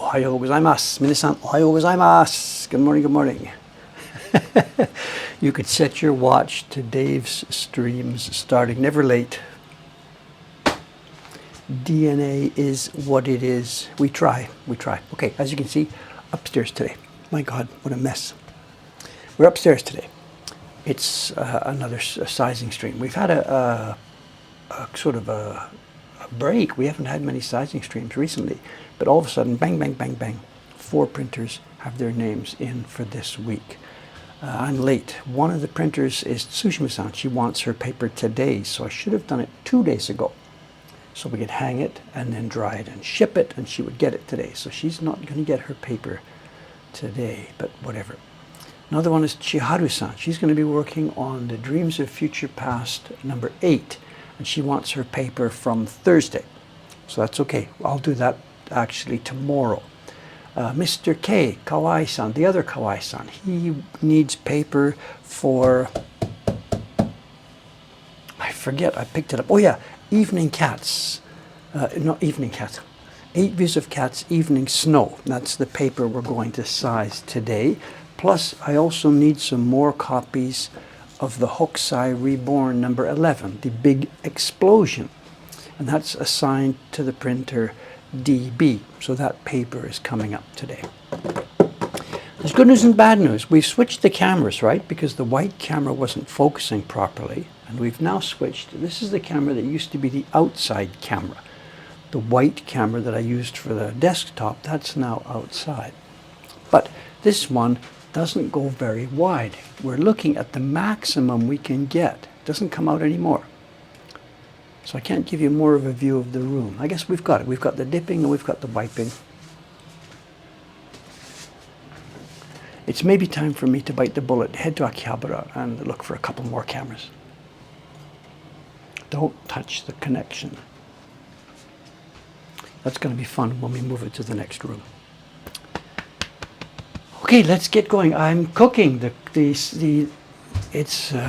Ohayou gozaimasu. Minasan, ohayou gozaimasu. Good morning, good morning. You could set your watch to Dave's streams starting, never late. DNA is what it is. We try, we try. Okay, as you can see, upstairs today. My God, what a mess. We're upstairs today. It's another sizing stream. We've had a sort of a break. We haven't had many sizing streams recently, but all of a sudden, bang, bang, bang, bang, 4 printers have their names in for this week. I'm late. One of the printers is Tsushima-san. She wants her paper today, so I should have done it 2 days ago, so we could hang it and then dry it and ship it, and she would get it today. So she's not going to get her paper today, but whatever. Another one is Chiharu-san. She's going to be working on the Dreams of Future Past number 8, and she wants her paper from Thursday. So that's okay. I'll do that actually tomorrow. Mr. K, Kawai-san, the other Kawai-san, he needs paper for, I forget, I picked it up. Oh yeah, Evening Cats. Not Evening Cats. 8 Views of Cats, Evening Snow. That's the paper we're going to size today. Plus, I also need some more copies of the Hokusai Reborn number 11, the big explosion. And that's assigned to the printer DB. So that paper is coming up today. There's good news and bad news. We've switched the cameras, right? Because the white camera wasn't focusing properly. And we've now switched. This is the camera that used to be the outside camera. The white camera that I used for the desktop, that's now outside. But this one doesn't go very wide. We're looking at the maximum we can get. It doesn't come out anymore. So I can't give you more of a view of the room. I guess we've got it. We've got the dipping and we've got the wiping. It's maybe time for me to bite the bullet, head to Akihabara and look for a couple more cameras. Don't touch the connection. That's going to be fun when we move it to the next room. Okay, let's get going. I'm cooking. It's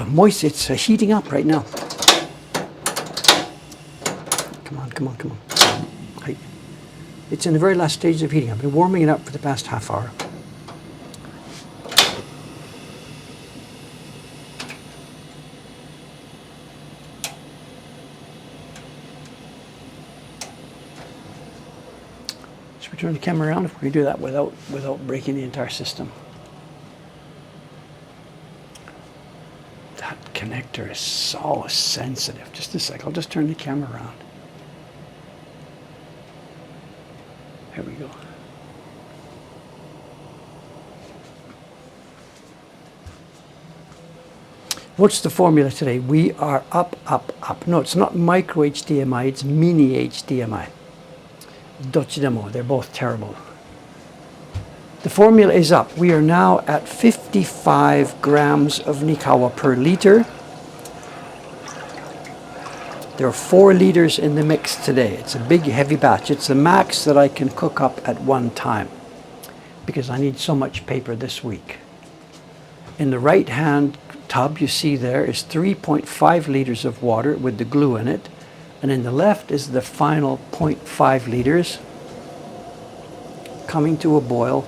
moist. It's heating up right now. Come on, come on, come on. Hey. It's in the very last stage of heating. I've been warming it up for the past half hour. Should we turn the camera around if we do that without breaking the entire system? That connector is so sensitive. Just a sec, I'll just turn the camera around. There we go. What's the formula today? We are up, up, up. No, it's not micro HDMI, it's mini HDMI. Dochidemo, they're both terrible. The formula is up. We are now at 55 grams of Nikawa per liter. There are 4 liters in the mix today. It's a big heavy batch. It's the max that I can cook up at one time because I need so much paper this week. In the right hand tub you see there is 3.5 liters of water with the glue in it, and in the left is the final 0.5 liters coming to a boil,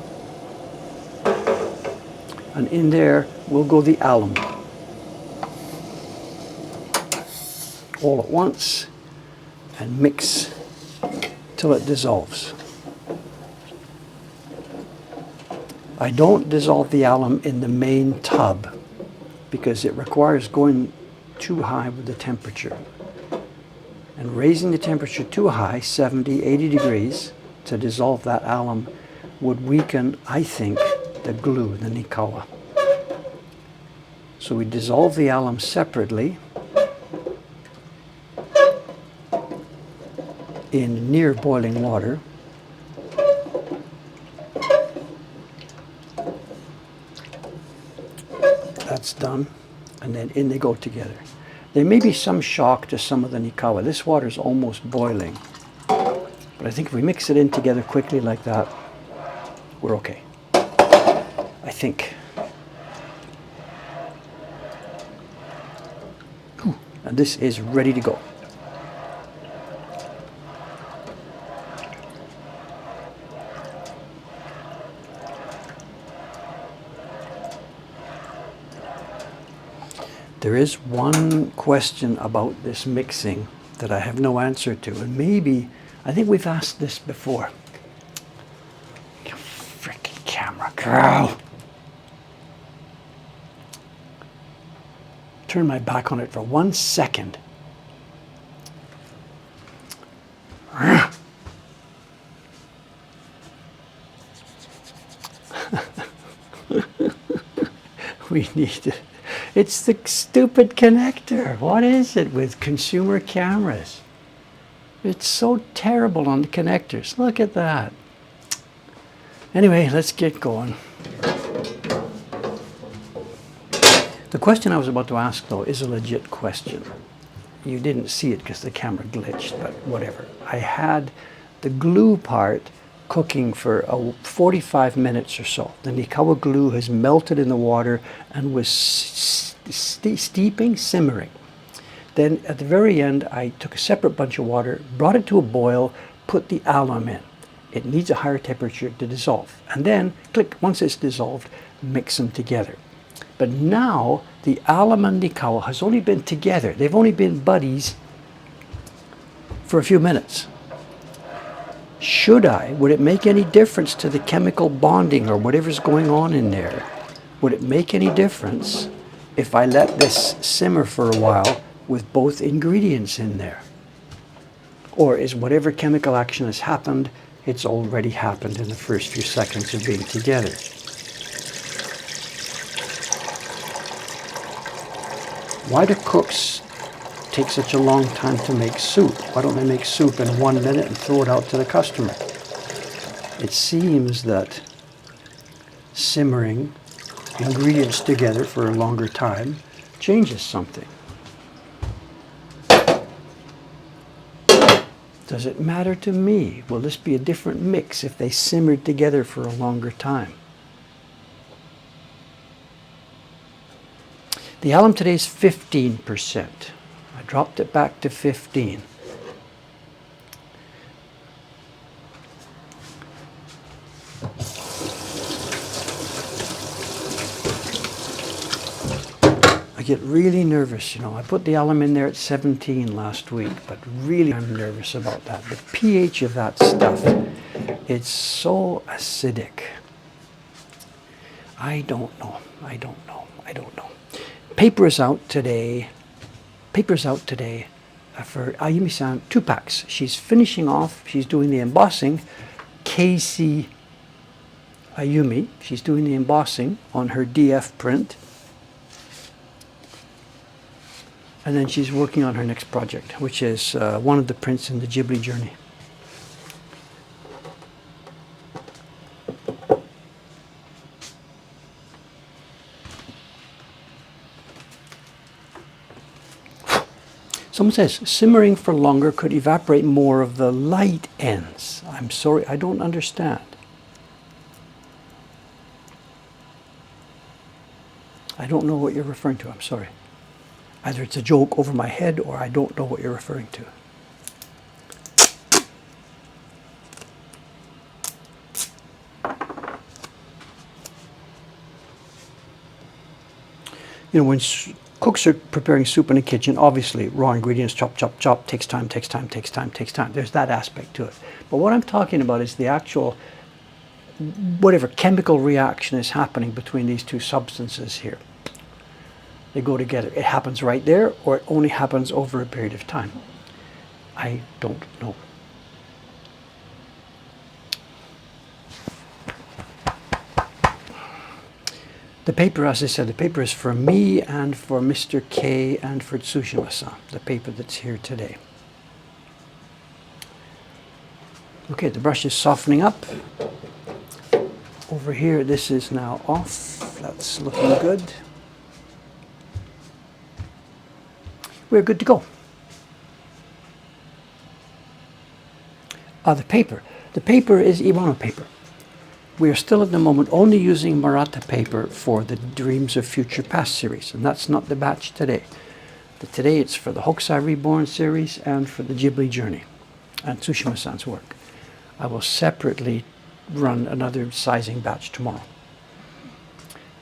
and in there will go the alum. All at once and mix till it dissolves. I don't dissolve the alum in the main tub because it requires going too high with the temperature. And raising the temperature too high, 70, 80 degrees, to dissolve that alum would weaken, I think, the glue, the Nikawa. So we dissolve the alum separately in near boiling water. That's done, and then in they go together. There may be some shock to some of the Nikawa. This water is almost boiling, but I think if we mix it in together quickly like that, we're okay. I think. And this is ready to go. There is one question about this mixing that I have no answer to, and maybe, I think we've asked this before. You freaking camera girl! Turn my back on it for 1 second. We need it. It's the stupid connector. What is it with consumer cameras? It's so terrible on the connectors. Look at that. Anyway, let's get going. The question I was about to ask, though, is a legit question. You didn't see it because the camera glitched, but whatever. I had the glue part cooking for 45 minutes or so. The Nikawa glue has melted in the water and was steeping, simmering. Then at the very end, I took a separate bunch of water, brought it to a boil, put the alum in. It needs a higher temperature to dissolve. And then, click, once it's dissolved, mix them together. But now, the alum and Nikawa has only been together. They've only been buddies for a few minutes. Would it make any difference to the chemical bonding or whatever's going on in there? Would it make any difference if I let this simmer for a while with both ingredients in there? Or is whatever chemical action has happened, it's already happened in the first few seconds of being together? Why do cooks take such a long time to make soup? Why don't they make soup in 1 minute and throw it out to the customer? It seems that simmering ingredients together for a longer time changes something. Does it matter to me? Will this be a different mix if they simmered together for a longer time? The alum today is 15%. I dropped it back to 15. I get really nervous, you know. I put the alum in there at 17 last week, but really I'm nervous about that. The pH of that stuff, it's so acidic. I don't know. Paper is out today. For Ayumi-san, 2 packs. She's finishing off. She's doing the embossing. Casey Ayumi, she's doing the embossing on her DF print. And then she's working on her next project, which is one of the prints in the Ghibli journey. Someone says, simmering for longer could evaporate more of the light ends. I'm sorry, I don't understand. I don't know what you're referring to, I'm sorry. Either it's a joke over my head or I don't know what you're referring to. You know, when cooks are preparing soup in a kitchen, obviously raw ingredients, chop, chop, chop, takes time. There's that aspect to it. But what I'm talking about is the actual, whatever chemical reaction is happening between these two substances here. They go together. It happens right there, or it only happens over a period of time. I don't know. The paper, as I said, the paper is for me and for Mr. K and for Tsushima-san, the paper that's here today. Okay, the brush is softening up. Over here, this is now off. That's looking good. We're good to go. The paper. The paper is Iwano paper. We are still at the moment only using Murata paper for the Dreams of Future Past series, and that's not the batch today. Today it's for the Hokusai Reborn series and for the Ghibli Journey and Tsushima-san's work. I will separately run another sizing batch tomorrow.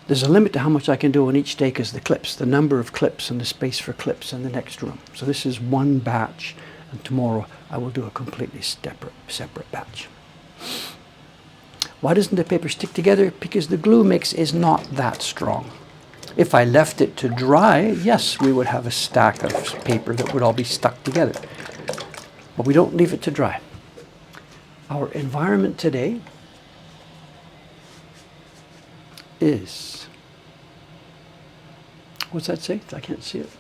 There's a limit to how much I can do on each day because the clips, the number of clips and the space for clips in the next room. So this is one batch, and tomorrow I will do a completely separate batch. Why doesn't the paper stick together? Because the glue mix is not that strong. If I left it to dry, yes, we would have a stack of paper that would all be stuck together. But we don't leave it to dry. Our environment today is, what's that say? I can't see it.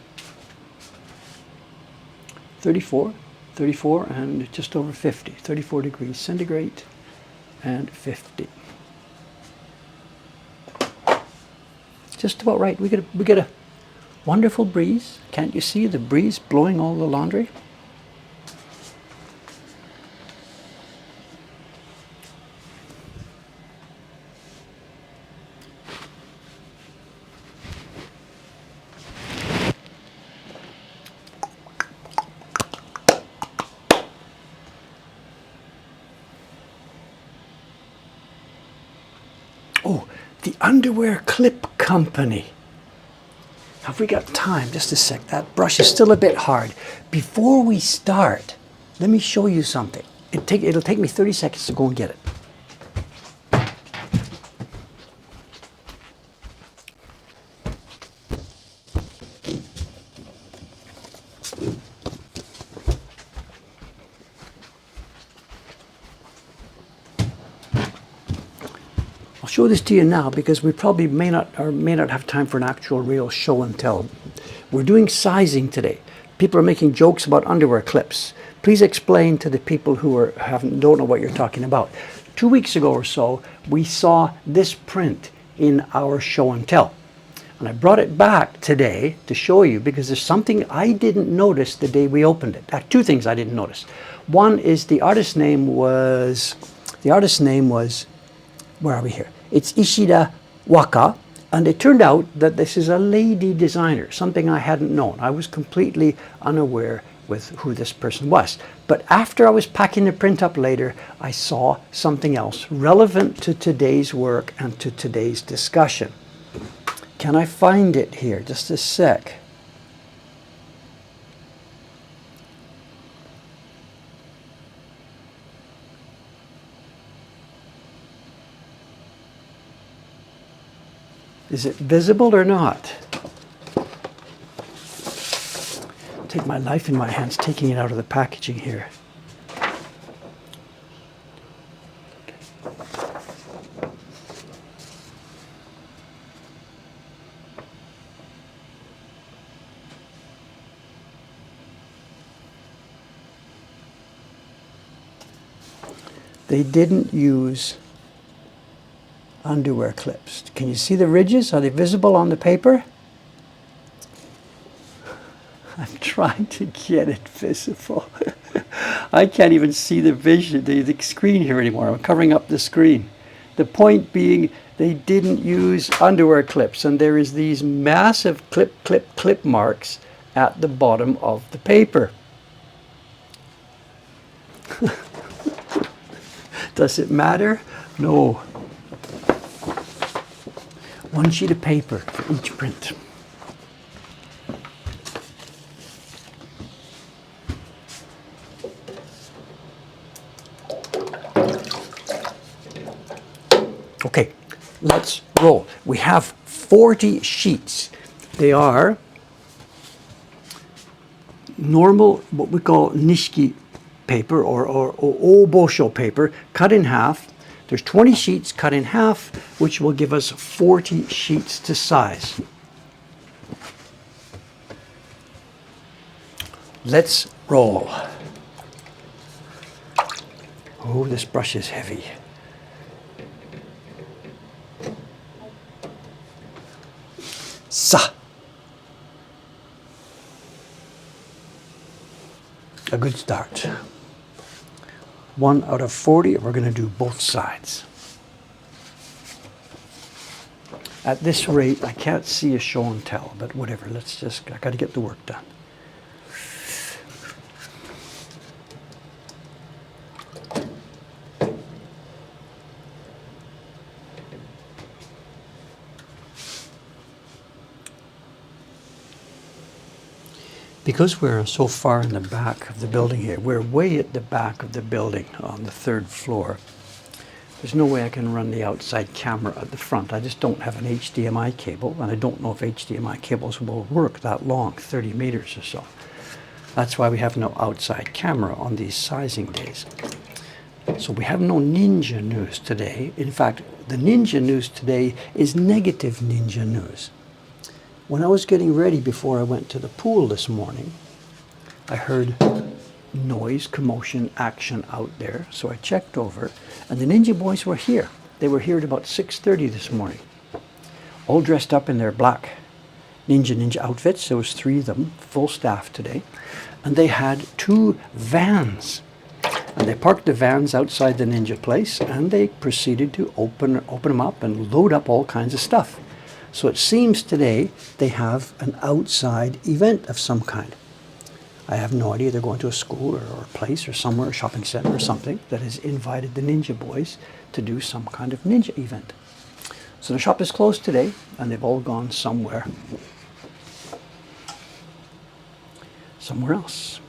34 and just over 50, 34 degrees centigrade and 50. Just about right. We get a wonderful breeze. Can't you see the breeze blowing all the laundry? Oh, the underwear clip company. Have we got time? Just a sec. That brush is still a bit hard. Before we start, let me show you something. It'll take me 30 seconds to go and get it. I'll show this to you now because we probably may not have time for an actual real show and tell. We're doing sizing today. People are making jokes about underwear clips. Please explain to the people who don't know what you're talking about. 2 weeks ago or so, we saw this print in our show and tell. And I brought it back today to show you because there's something I didn't notice the day we opened it. Two things I didn't notice. One is the artist's name was, where are we here? It's Ishida Waka, and it turned out that this is a lady designer, something I hadn't known. I was completely unaware with who this person was. But after I was packing the print up later, I saw something else relevant to today's work and to today's discussion. Can I find it here? Just a sec. Is it visible or not? Take my life in my hands, taking it out of the packaging here. They didn't use underwear clips. Can you see the ridges? Are they visible on the paper? I'm trying to get it visible. I can't even see the screen here anymore. I'm covering up the screen. The point being, they didn't use underwear clips, and there is these massive clip marks at the bottom of the paper. Does it matter? No. One sheet of paper for each print. Okay, let's roll. We have 40 sheets. They are normal, what we call nishiki paper or obosho paper, cut in half. There's 20 sheets cut in half, which will give us 40 sheets to size. Let's roll. Oh, this brush is heavy. Sa. A good start. 1 out of 40, we're going to do both sides. At this rate, I can't see a show and tell, but whatever, I got to get the work done. Because we're so far in the back of the building here, we're way at the back of the building on the 3rd floor. There's no way I can run the outside camera at the front. I just don't have an HDMI cable, and I don't know if HDMI cables will work that long, 30 meters or so. That's why we have no outside camera on these sizing days. So we have no ninja news today. In fact, the ninja news today is negative ninja news. When I was getting ready before I went to the pool this morning, I heard noise, commotion, action out there. So I checked over, and the ninja boys were here. They were here at about 6:30 this morning, all dressed up in their black ninja outfits. There was 3 of them, full staff today, and they had 2 vans. And they parked the vans outside the ninja place, and they proceeded to open them up and load up all kinds of stuff. So it seems today they have an outside event of some kind. I have no idea. They're going to a school or a place or somewhere, a shopping center or something, that has invited the ninja boys to do some kind of ninja event. So the shop is closed today, and they've all gone somewhere else.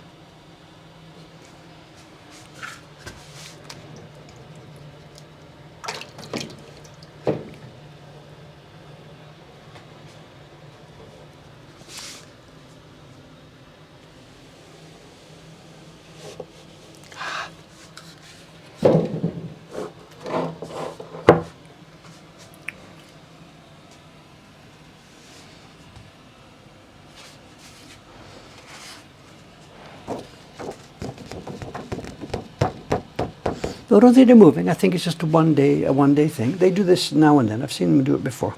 I don't think they're moving. I think it's just a one day thing. They do this now and then. I've seen them do it before.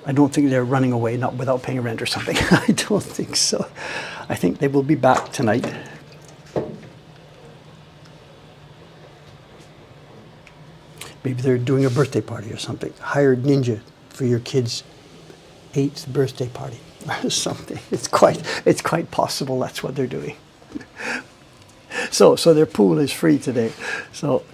I don't think they're running away, not without paying rent or something. I don't think so. I think they will be back tonight. Maybe they're doing a birthday party or something. Hired ninja for your kid's 8th birthday party or something. It's quite possible that's what they're doing. So their pool is free today. So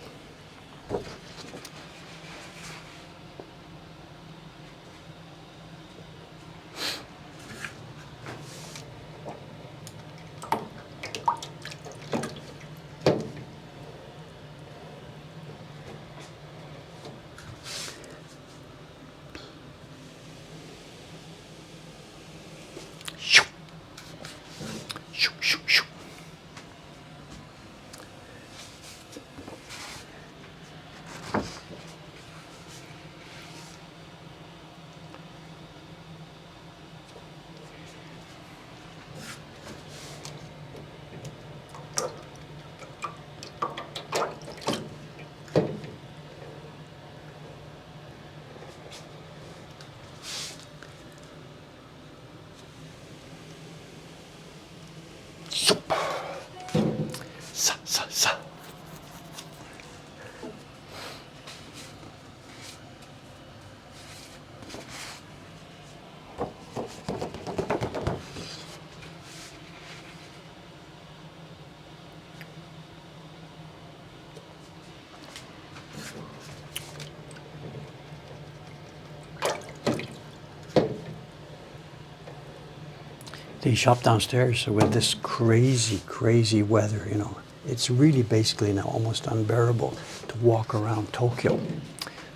the shop downstairs with this crazy weather, you know, it's really basically now almost unbearable to walk around Tokyo.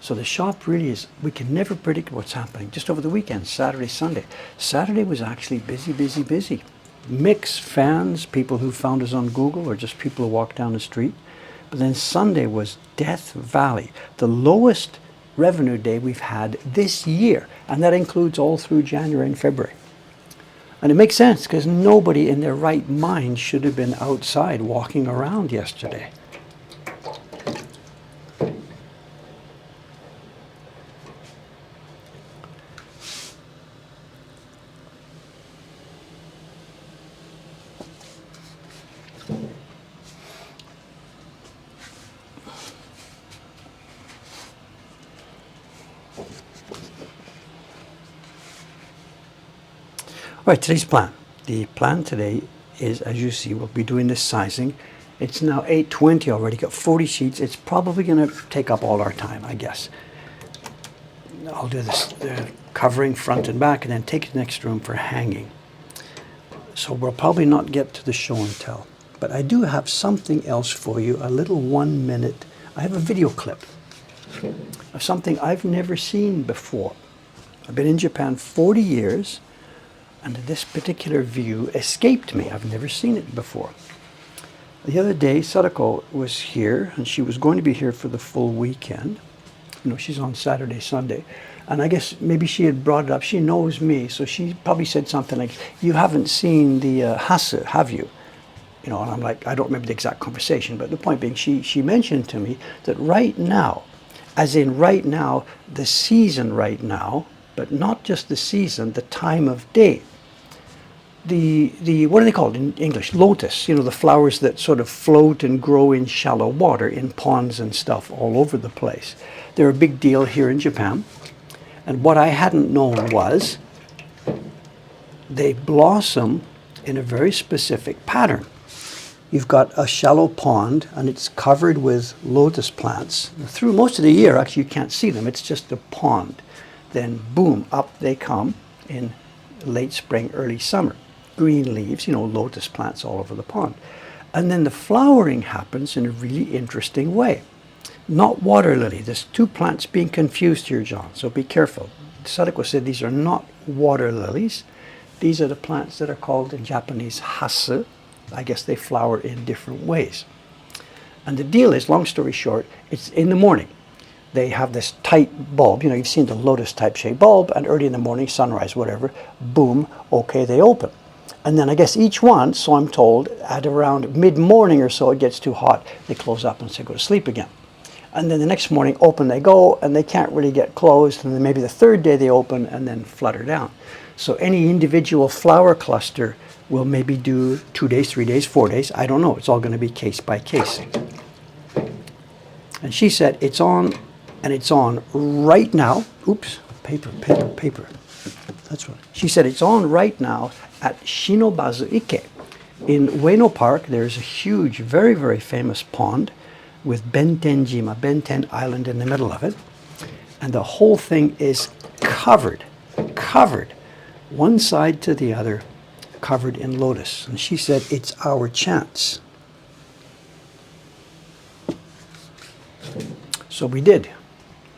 So the shop really is, we can never predict what's happening. Just over the weekend, Saturday, Sunday. Saturday was actually busy. Mixed fans, people who found us on Google or just people who walked down the street. But then Sunday was Death Valley, the lowest revenue day we've had this year. And that includes all through January and February. And it makes sense because nobody in their right mind should have been outside walking around yesterday. All right, today's plan. The plan today is, as you see, we'll be doing this sizing. It's now 8:20 already, got 40 sheets. It's probably going to take up all our time, I guess. I'll do this covering front and back and then take it to the next room for hanging. So we'll probably not get to the show and tell. But I do have something else for you, a little 1 minute. I have a video clip of something I've never seen before. I've been in Japan 40 years, and this particular view escaped me. I've never seen it before. The other day, Sadako was here, and she was going to be here for the full weekend. You know, she's on Saturday, Sunday. And I guess maybe she had brought it up. She knows me, so she probably said something like, "You haven't seen the Hasu, have you?" You know, and I'm like, I don't remember the exact conversation, but the point being, she mentioned to me that right now, as in right now, the season right now, but not just the season, the time of day. The what are they called in English? Lotus, you know, the flowers that sort of float and grow in shallow water, in ponds and stuff all over the place. They're a big deal here in Japan. And what I hadn't known was they blossom in a very specific pattern. You've got a shallow pond, and it's covered with lotus plants. Through most of the year, actually, you can't see them. It's just a pond. Then, boom, up they come in late spring, early summer. Green leaves, you know, lotus plants all over the pond. And then the flowering happens in a really interesting way. Not water lily. There's two plants being confused here, John, so be careful. Sadako said these are not water lilies. These are the plants that are called in Japanese hasu. I guess they flower in different ways. And the deal is, long story short, it's in the morning. They have this tight bulb. You know, you've seen the lotus type shaped bulb, and early in the morning, sunrise, whatever, boom, okay, they open. And then I guess each one, so I'm told, at around mid-morning or so, it gets too hot. They close up and say go to sleep again. And then the next morning, open they go, and they can't really get closed. And then maybe the third day they open and then flutter down. So any individual flower cluster will maybe do 2 days, 3 days, 4 days. I don't know. It's all going to be case by case. And she said it's on, and it's on right now. Oops, paper. That's right. She said it's on right now at Shinobazu Ike. In Ueno Park, there's a huge, very, very famous pond with Benten-jima, Benten Island in the middle of it. And the whole thing is covered, one side to the other, covered in lotus. And she said, it's our chance. So we did.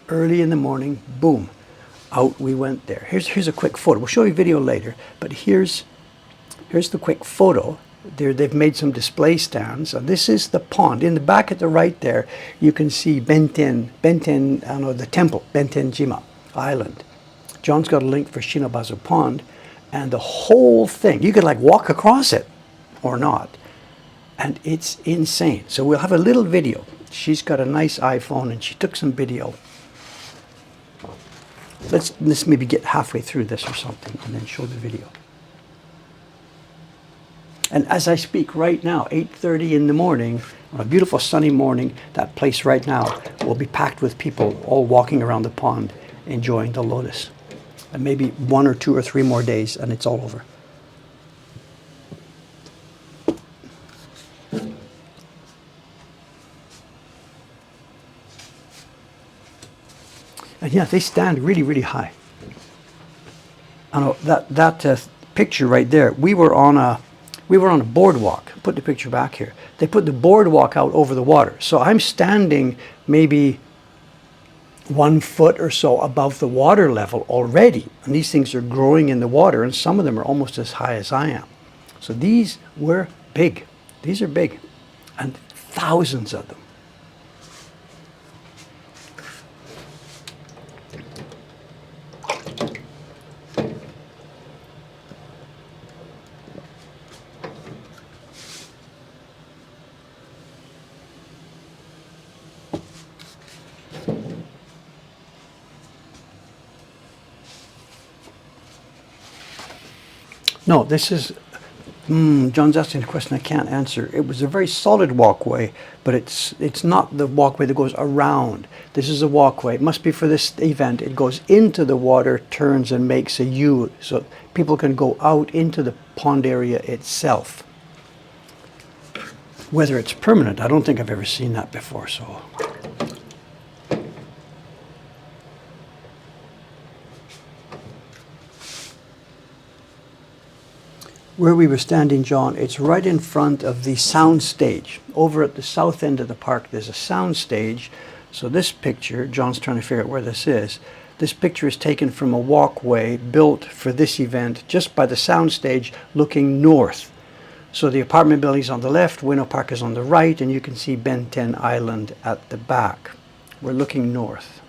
Early in the morning, boom, out we went there. Here's a quick photo. We'll show you video later, but here's the quick photo. They've made some display stands. So this is the pond. In the back at the right there, you can see Benten, the temple, Benten-jima Island. John's got a link for Shinobazu Pond, and the whole thing, you could like walk across it or not, and it's insane. So we'll have a little video. She's got a nice iPhone, and she took some video. Let's maybe get halfway through this or something, and then show the video. And as I speak right now, 8:30 in the morning, on a beautiful sunny morning, that place right now will be packed with people all walking around the pond, enjoying the lotus. And maybe 1 or 2 or 3 more days, and it's all over. And yeah, they stand really, really high. I know that picture right there. We were on a boardwalk. Put the picture back here. They put the boardwalk out over the water. So I'm standing maybe 1 foot or so above the water level already. And these things are growing in the water, and some of them are almost as high as I am. So these were big. These are big. And thousands of them. No, this is, John's asking a question I can't answer. It was a very solid walkway, but it's not the walkway that goes around. This is a walkway. It must be for this event. It goes into the water, turns, and makes a U, so people can go out into the pond area itself. Whether it's permanent, I don't think I've ever seen that before, so. where we were standing, John, it's right in front of the sound stage. Over at the south end of the park, there's a sound stage. So this picture, John's trying to figure out where this is. This picture is taken from a walkway built for this event just by the sound stage looking north. So the apartment building's on the left, Winnow Park is on the right, and you can see Ben 10 Island at the back. We're looking north.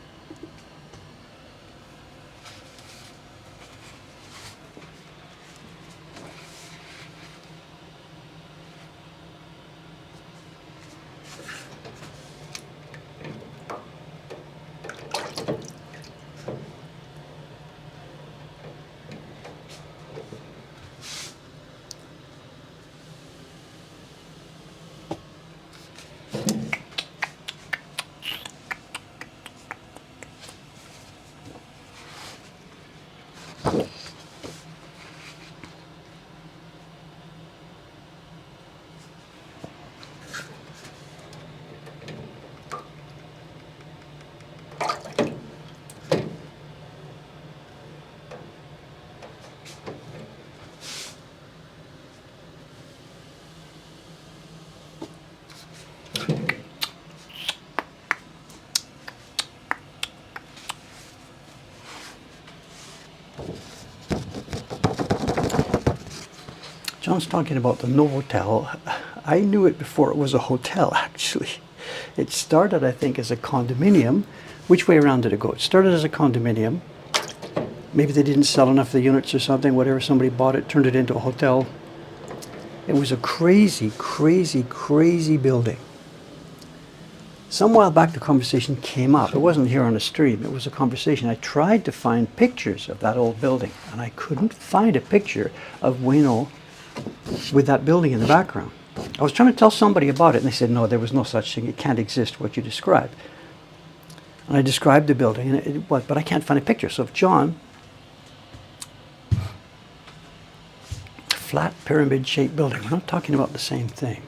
John's talking about the Novotel. I knew it before it was a hotel, actually. It started, I think, as a condominium. Which way around did it go? It started as a condominium. Maybe they didn't sell enough of the units or something, whatever, somebody bought it, turned it into a hotel. It was a crazy, crazy, crazy building. Some while back the conversation came up. It wasn't here on the stream, it was a conversation. I tried to find pictures of that old building, and I couldn't find a picture of Ueno with that building in the background. I was trying to tell somebody about it, and they said, no, there was no such thing. It can't exist, what you described. And I described the building, and it was, but I can't find a picture. So if John, flat pyramid-shaped building, we're not talking about the same thing.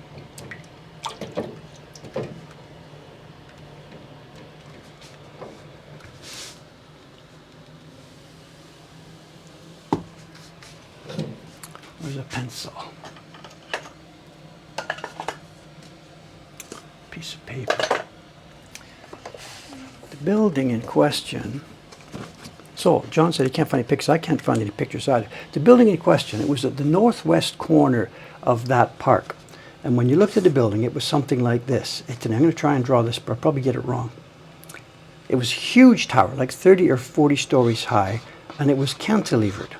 Where's a pencil? Piece of paper. The building in question. So, John said he can't find any pictures. I can't find any pictures either. The building in question, it was at the northwest corner of that park. And when you looked at the building, it was something like this. I'm going to try and draw this, but I'll probably get it wrong. It was a huge tower, like 30 or 40 stories high, and it was cantilevered.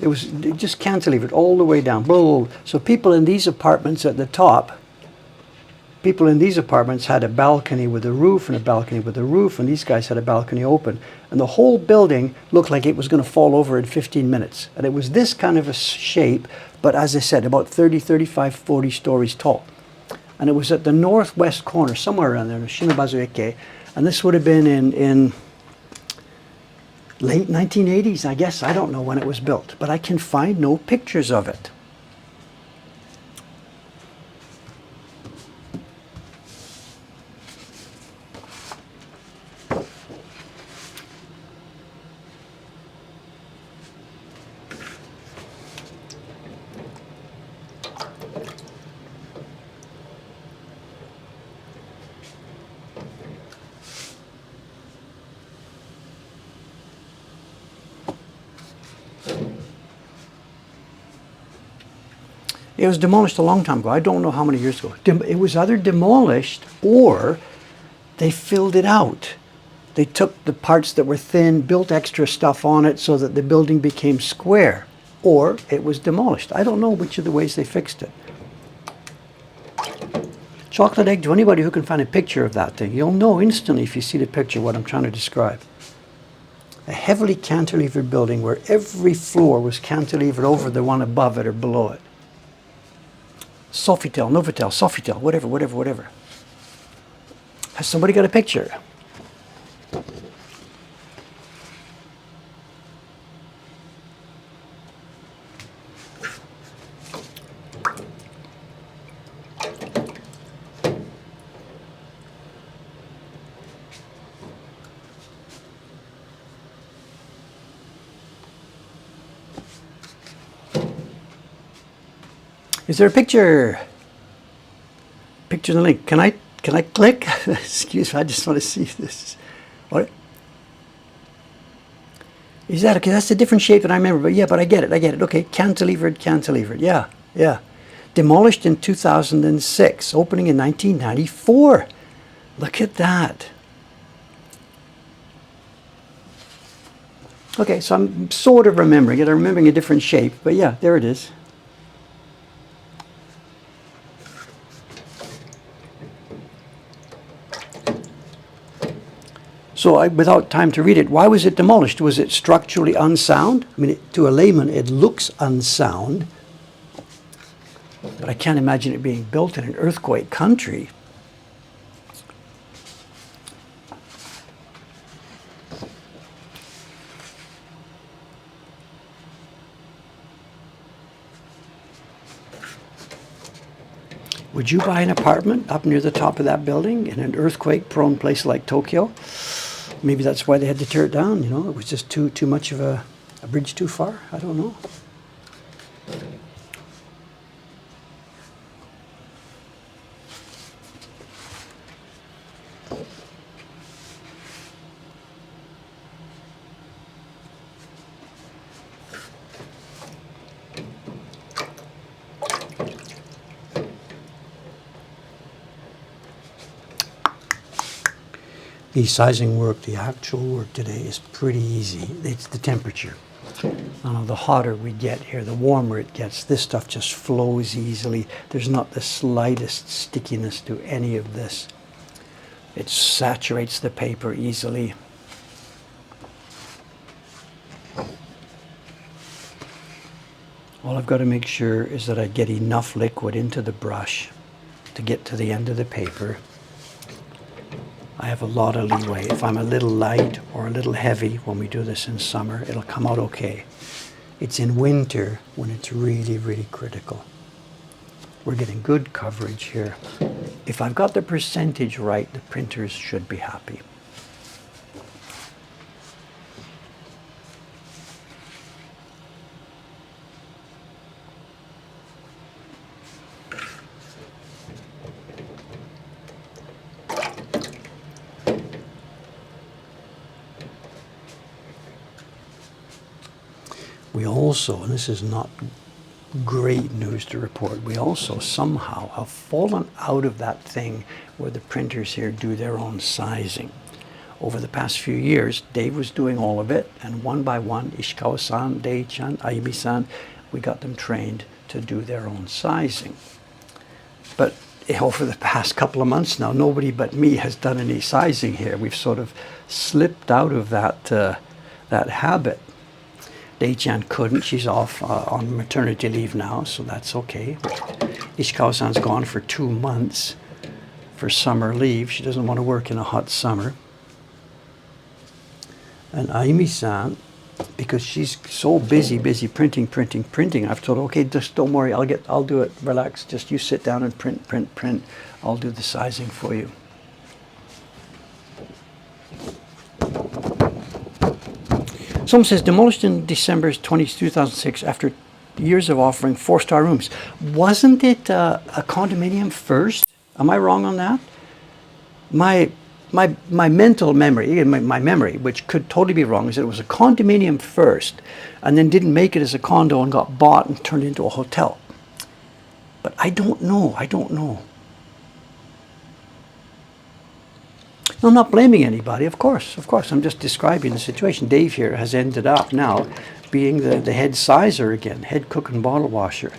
It was just cantilevered all the way down. Blah. So people in these apartments at the top, people in these apartments had a balcony with a roof and a balcony with a roof, and these guys had a balcony open. And the whole building looked like it was going to fall over in 15 minutes. And it was this kind of a shape, but as I said, about 30, 35, 40 stories tall. And it was at the northwest corner, somewhere around there, Shinobazu. And this would have been in late 1980s, I guess. I don't know when it was built, but I can find no pictures of it. It was demolished a long time ago. I don't know how many years ago. It was either demolished or they filled it out. They took the parts that were thin, built extra stuff on it so that the building became square, or it was demolished. I don't know which of the ways they fixed it. Chocolate egg, to anybody who can find a picture of that thing, you'll know instantly if you see the picture what I'm trying to describe. A heavily cantilevered building where every floor was cantilevered over the one above it or below it. Sofitel, Novotel, Sofitel, whatever. Has somebody got a picture? Is there a picture? Picture the link. Can I click? Excuse me, I just want to see this. What? Is that okay? That's a different shape than I remember, but yeah, but I get it. Okay, cantilevered. Yeah, yeah. Demolished in 2006, opening in 1994. Look at that. Okay, so I'm sort of remembering it. I'm remembering a different shape, but yeah, there it is. So without time to read it, why was it demolished? Was it structurally unsound? I mean, to a layman, it looks unsound, but I can't imagine it being built in an earthquake country. Would you buy an apartment up near the top of that building in an earthquake-prone place like Tokyo? Maybe that's why they had to tear it down, you know? It was just too much of a bridge too far? I don't know. The sizing work, the actual work today is pretty easy. It's the temperature. The hotter we get here, the warmer it gets. This stuff just flows easily. There's not the slightest stickiness to any of this. It saturates the paper easily. All I've got to make sure is that I get enough liquid into the brush to get to the end of the paper. I have a lot of leeway. If I'm a little light or a little heavy when we do this in summer, it'll come out okay. It's in winter when it's really, really critical. We're getting good coverage here. If I've got the percentage right, the printers should be happy. We also, and this is not great news to report, we also somehow have fallen out of that thing where the printers here do their own sizing. Over the past few years, Dave was doing all of it, and one by one, Ishikawa-san, Dei-chan, Ayumi-san, we got them trained to do their own sizing. But over the past couple of months now, nobody but me has done any sizing here. We've sort of slipped out of that habit. Dei-chan couldn't. She's off on maternity leave now, so that's okay. Ishikawa-san's gone for 2 months for summer leave. She doesn't want to work in a hot summer. And Ayumi-san, because she's so busy printing, I've told her, okay, just don't worry, I'll do it, relax, just you sit down and print. I'll do the sizing for you. Someone says, demolished in December 2006 after years of offering 4-star rooms. Wasn't it a condominium first? Am I wrong on that? My mental memory, my memory, which could totally be wrong, is that it was a condominium first and then didn't make it as a condo and got bought and turned into a hotel. But I don't know. I'm not blaming anybody, of course. I'm just describing the situation. Dave here has ended up now being the head sizer again, head cook and bottle washer.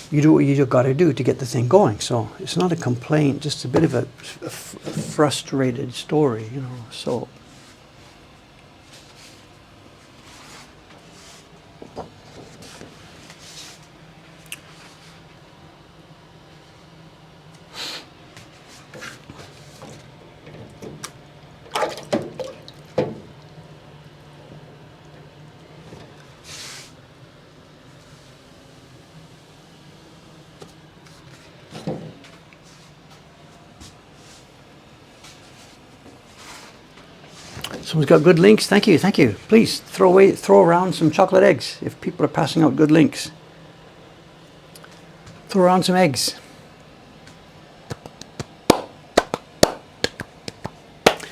You do what you got to do to get the thing going. So it's not a complaint, just a bit of a frustrated story, you know. So. Someone's got good links. Thank you. Please throw around some chocolate eggs if people are passing out good links. Throw around some eggs.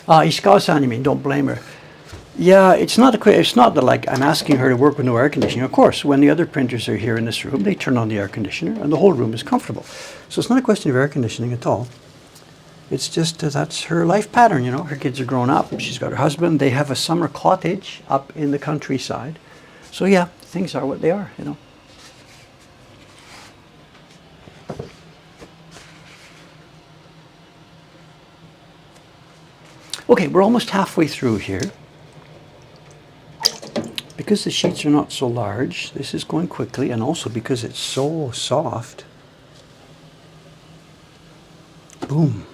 Ishikawa-san, you mean? Don't blame her. Yeah, it's not that like I'm asking her to work with no air conditioning. Of course, when the other printers are here in this room, they turn on the air conditioner and the whole room is comfortable. So it's not a question of air conditioning at all. It's just that's her life pattern, you know. Her kids are grown up. She's got her husband. They have a summer cottage up in the countryside. So yeah, things are what they are, you know. Okay, we're almost halfway through here. Because the sheets are not so large, this is going quickly, and also because it's so soft. Boom.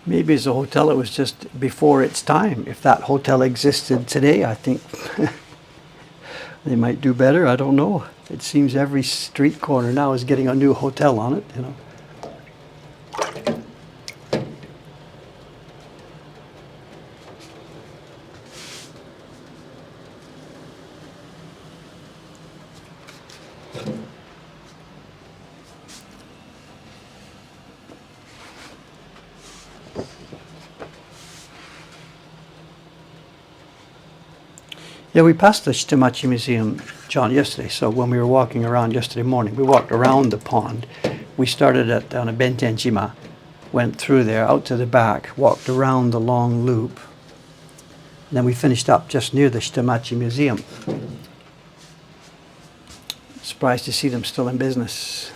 Maybe as a hotel it was just before its time. If that hotel existed today, I think they might do better. I don't know. It seems every street corner now is getting a new hotel on it, you know. Yeah, we passed the Shitamachi Museum, John, yesterday. So when we were walking around yesterday morning, we walked around the pond. We started at down at Bentenjima, went through there, out to the back, walked around the long loop. And then we finished up just near the Shitamachi Museum. Surprised to see them still in business.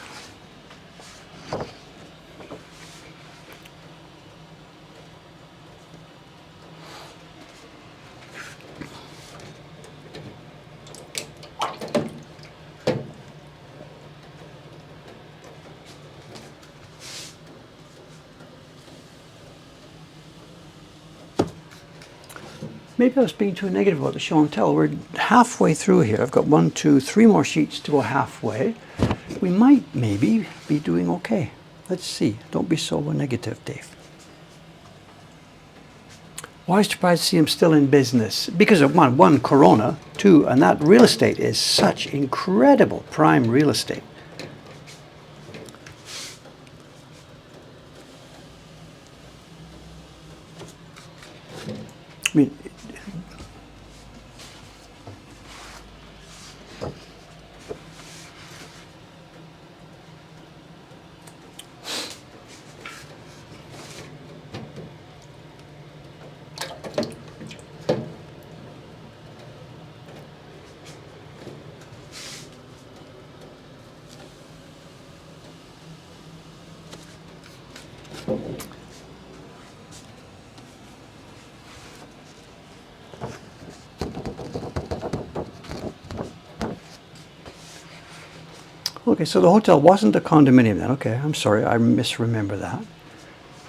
Maybe I was being too negative about the show and tell. We're halfway through here. I've got 1, 2, 3 more sheets to go halfway. We might maybe be doing okay. Let's see. Don't be so negative, Dave. Why surprised to see him still in business? Because of one, Corona, 2, and that real estate is such incredible prime real estate. I mean, okay, so the hotel wasn't a condominium then. Okay, I'm sorry, I misremember that.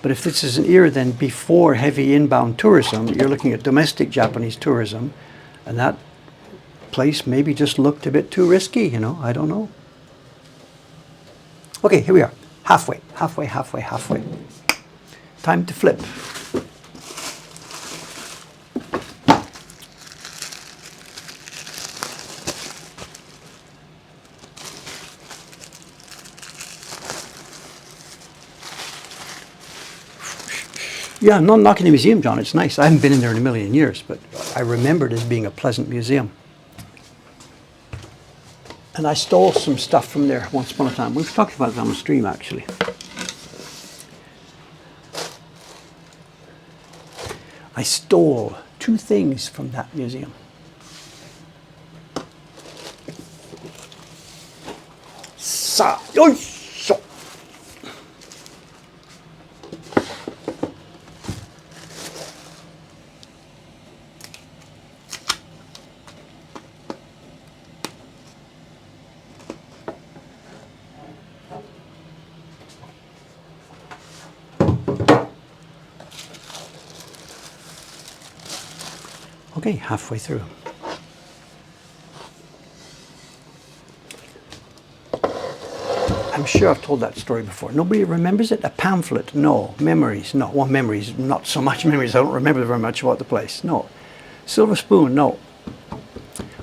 But if this is an era then before heavy inbound tourism, you're looking at domestic Japanese tourism, and that place maybe just looked a bit too risky, you know, I don't know. Okay, here we are, halfway. Time to flip. Yeah, not knocking the museum, John. It's nice. I haven't been in there in a million years, but I remember it as being a pleasant museum. And I stole some stuff from there once upon a time. We've talked about it on the stream, actually. I stole 2 things from that museum. Yoisho! Okay, halfway through. I'm sure I've told that story before. Nobody remembers it? A pamphlet? No. Memories? No. Well, memories, not so much memories. I don't remember very much about the place. No. Silver spoon? No.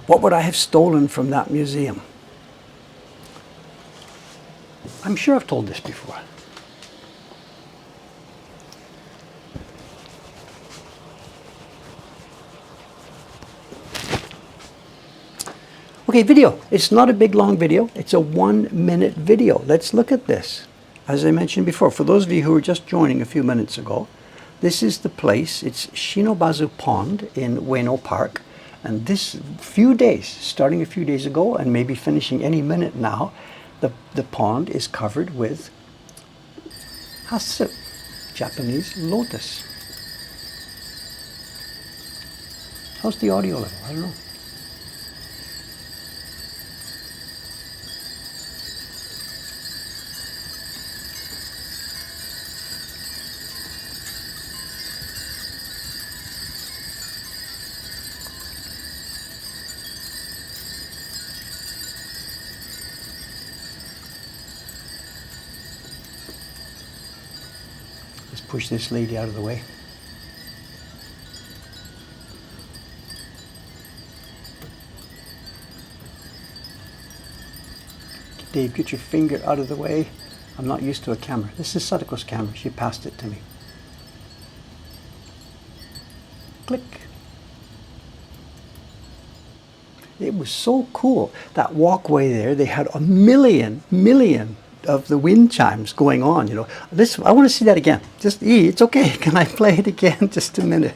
What would I have stolen from that museum? I'm sure I've told this before. Okay, video. It's not a big long video. It's a 1-minute video. Let's look at this. As I mentioned before, for those of you who were just joining a few minutes ago, this is the place. It's Shinobazu Pond in Ueno Park. And this few days, starting a few days ago and maybe finishing any minute now, the pond is covered with hasu, Japanese lotus. How's the audio level? I don't know. Let's push this lady out of the way. Dave, get your finger out of the way. I'm not used to a camera. This is Sadako's camera. She passed it to me. Click. It was so cool. That walkway there, they had a million of the wind chimes going on, you know. This, I want to see that again. Just, it's okay. Can I play it again? Just a minute.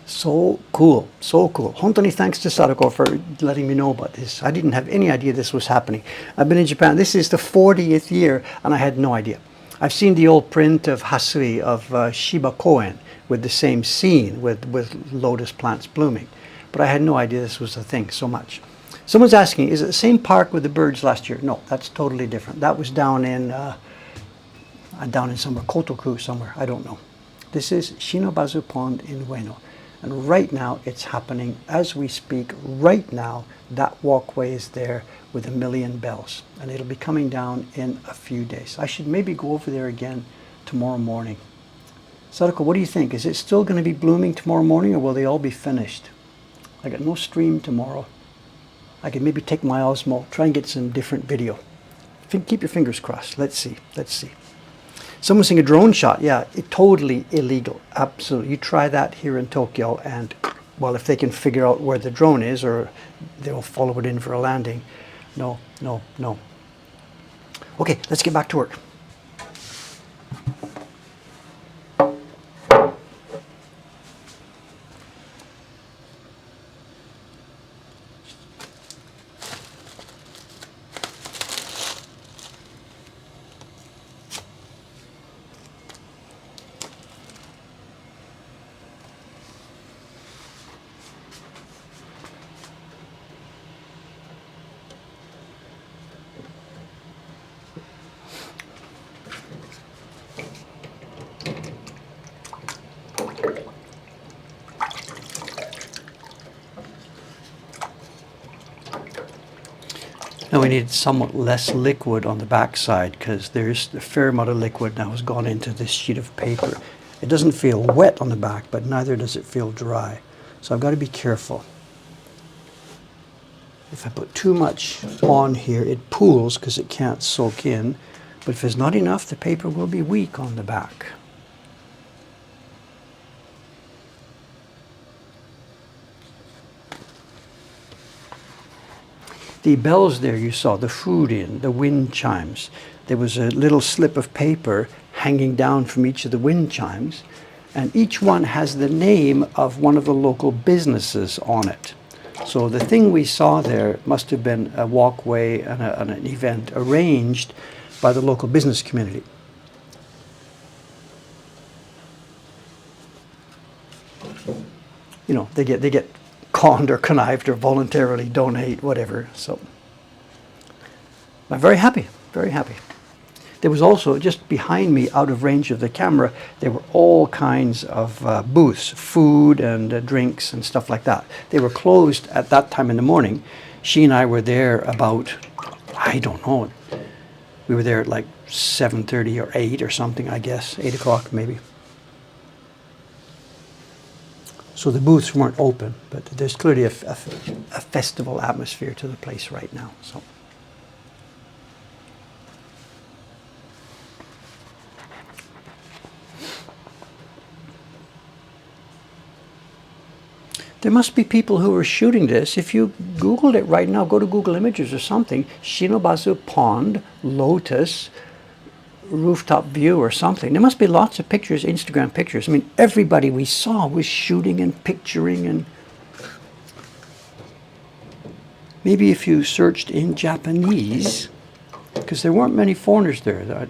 So cool, so cool. Hontoni, thanks to Sadako for letting me know about this. I didn't have any idea this was happening. I've been in Japan. This is the 40th year, and I had no idea. I've seen the old print of Hasui of Shiba Koen with the same scene with lotus plants blooming, but I had no idea this was a thing so much. Someone's asking, is it the same park with the birds last year? No, that's totally different. That was down in somewhere, Kotoku somewhere, I don't know. This is Shinobazu Pond in Ueno. And right now it's happening as we speak. Right now that walkway is there with a million bells, and it'll be coming down in a few days. I should maybe go over there again tomorrow morning. Sadako, what do you think? Is it still going to be blooming tomorrow morning, or will they all be finished? I got no stream tomorrow. I could maybe take my Osmo, try and get some different video. Keep your fingers crossed. Let's see. Let's see. Someone's saying a drone shot. Yeah, totally illegal. Absolutely. You try that here in Tokyo, and, well, if they can figure out where the drone is, or they'll follow it in for a landing. No, no, no. Okay, let's get back to work. Now we need somewhat less liquid on the back side, because there's a fair amount of liquid now has gone into this sheet of paper. It doesn't feel wet on the back, but neither does it feel dry. So I've got to be careful. If I put too much on here, it pools because it can't soak in. But if there's not enough, the paper will be weak on the back. The bells there you saw, the food in, the wind chimes. There was a little slip of paper hanging down from each of the wind chimes, and each one has the name of one of the local businesses on it. So the thing we saw there must have been a walkway and an event arranged by the local business community. You know, they get conned or connived or voluntarily donate, whatever. So I'm very happy, very happy. There was also, just behind me, out of range of the camera, there were all kinds of booths, food and drinks and stuff like that. They were closed at that time in the morning. She and I were there about, I don't know, we were there at like 7:30 or 8 or something, I guess, 8 o'clock maybe. So the booths weren't open, but there's clearly a festival atmosphere to the place right now. So. There must be people who are shooting this. If you Googled it right now, go to Google Images or something, Shinobazu Pond, Lotus, rooftop view or something. There must be lots of pictures, Instagram pictures. I mean, everybody we saw was shooting and picturing, and maybe if you searched in Japanese, because there weren't many foreigners there.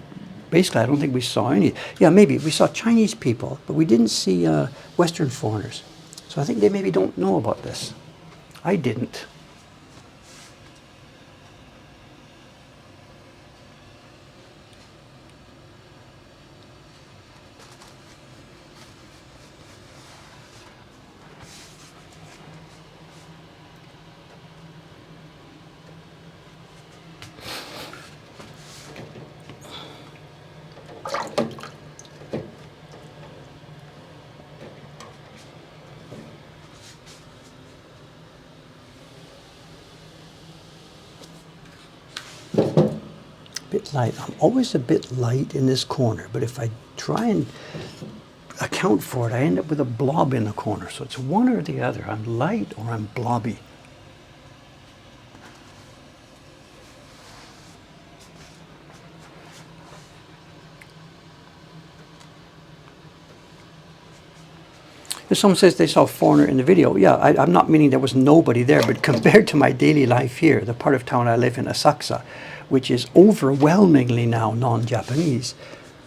Basically, I don't think we saw any. Yeah, maybe we saw Chinese people, but we didn't see Western foreigners. So I think they maybe don't know about this. I didn't. Bit light. I'm always a bit light in this corner, but if I try and account for it, I end up with a blob in the corner. So it's one or the other. I'm light or I'm blobby. If someone says they saw a foreigner in the video, yeah, I'm not meaning there was nobody there, but compared to my daily life here, the part of town I live in, Asakusa, which is overwhelmingly now non-Japanese,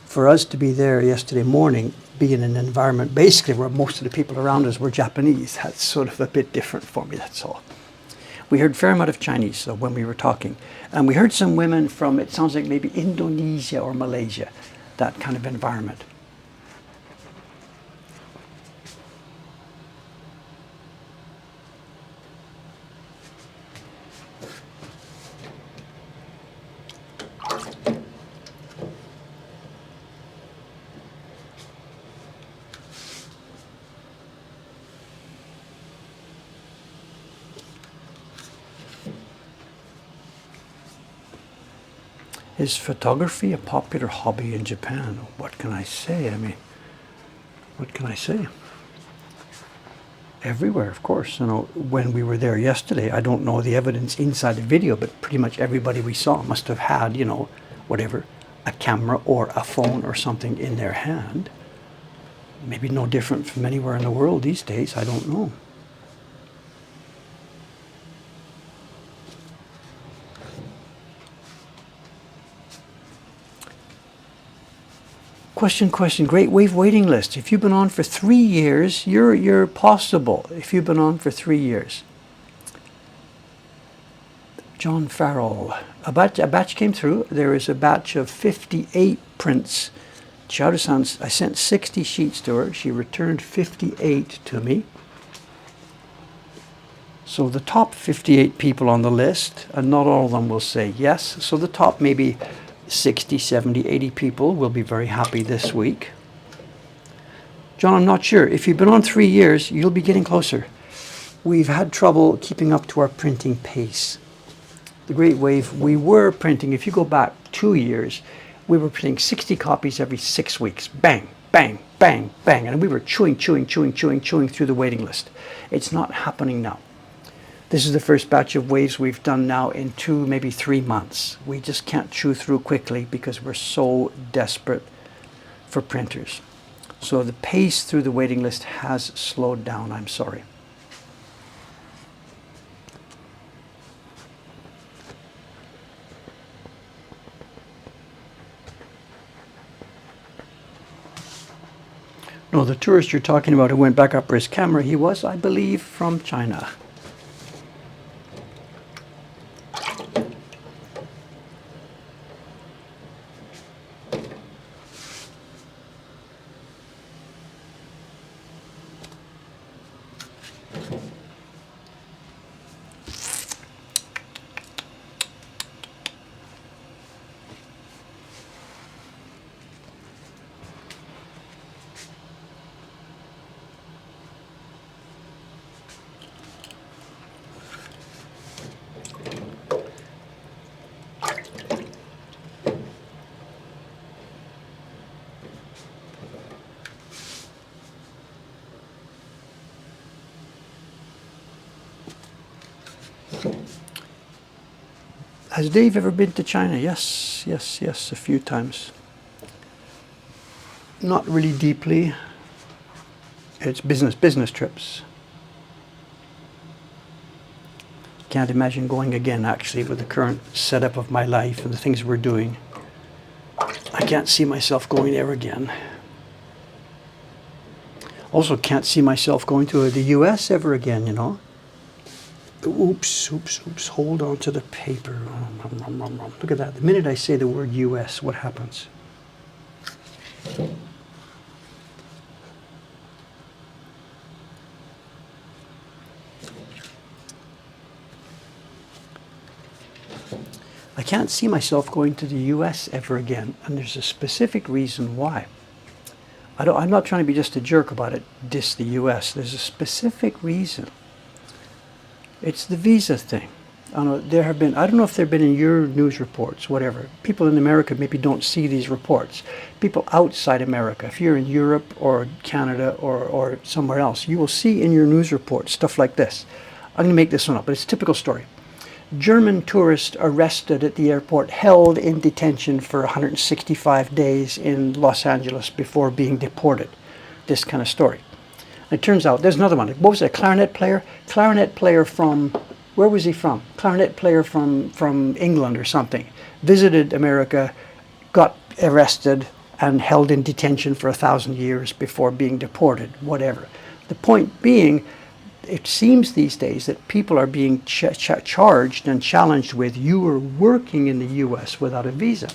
for us to be there yesterday morning, be in an environment basically where most of the people around us were Japanese, that's sort of a bit different for me, that's all. We heard a fair amount of Chinese when we were talking, and we heard some women from, it sounds like maybe Indonesia or Malaysia, that kind of environment. Is photography a popular hobby in Japan? What can I say? I mean, what can I say? Everywhere, of course. You know, when we were there yesterday, I don't know the evidence inside the video, but pretty much everybody we saw must have had, you know, whatever, a camera or a phone or something in their hand. Maybe no different from anywhere in the world these days, I don't know. Question. Great Wave waiting list. If you've been on for 3 years, you're possible. If you've been on for 3 years. John Farrell. A batch came through. There is a batch of 58 prints. Chiao-san, I sent 60 sheets to her. She returned 58 to me. So the top 58 people on the list, and not all of them will say yes. So the top maybe 60, 70, 80 people will be very happy this week. John, I'm not sure. If you've been on 3 years, you'll be getting closer. we've had trouble keeping up to our printing pace. The Great Wave, we were printing, if you go back 2 years, we were printing 60 copies every 6 weeks. Bang, bang, bang, bang. And we were chewing through the waiting list. It's not happening now. This is the first batch of waves we've done now in 2, maybe 3 months. We just can't chew through quickly because we're so desperate for printers. So the pace through the waiting list has slowed down, I'm sorry. No, the tourist you're talking about who went back up for his camera, he was, I believe, from China. Has Dave ever been to China? Yes, a few times. Not really deeply. It's business trips. Can't imagine going again, actually, with the current setup of my life and the things we're doing. I can't see myself going there again. Also can't see myself going to the US ever again, you know. Oops, hold on to the paper. Look at that. The minute I say the word US, what happens? I can't see myself going to the US ever again, and there's a specific reason why. I'm not trying to be just a jerk about it, diss the US. There's a specific reason. It's the visa thing. I don't know if they've been in your news reports, whatever. People in America maybe don't see these reports. People outside America, if you're in Europe or Canada or somewhere else, you will see in your news reports stuff like this. I'm going to make this one up, but it's a typical story. German tourist arrested at the airport, held in detention for 165 days in Los Angeles before being deported. This kind of story. It turns out, there's another one. What was it, a clarinet player? Clarinet player from, where was he from? Clarinet player from England or something. Visited America, got arrested, and held in detention for 1,000 years before being deported, whatever. The point being, it seems these days that people are being charged and challenged with, you were working in the US without a visa.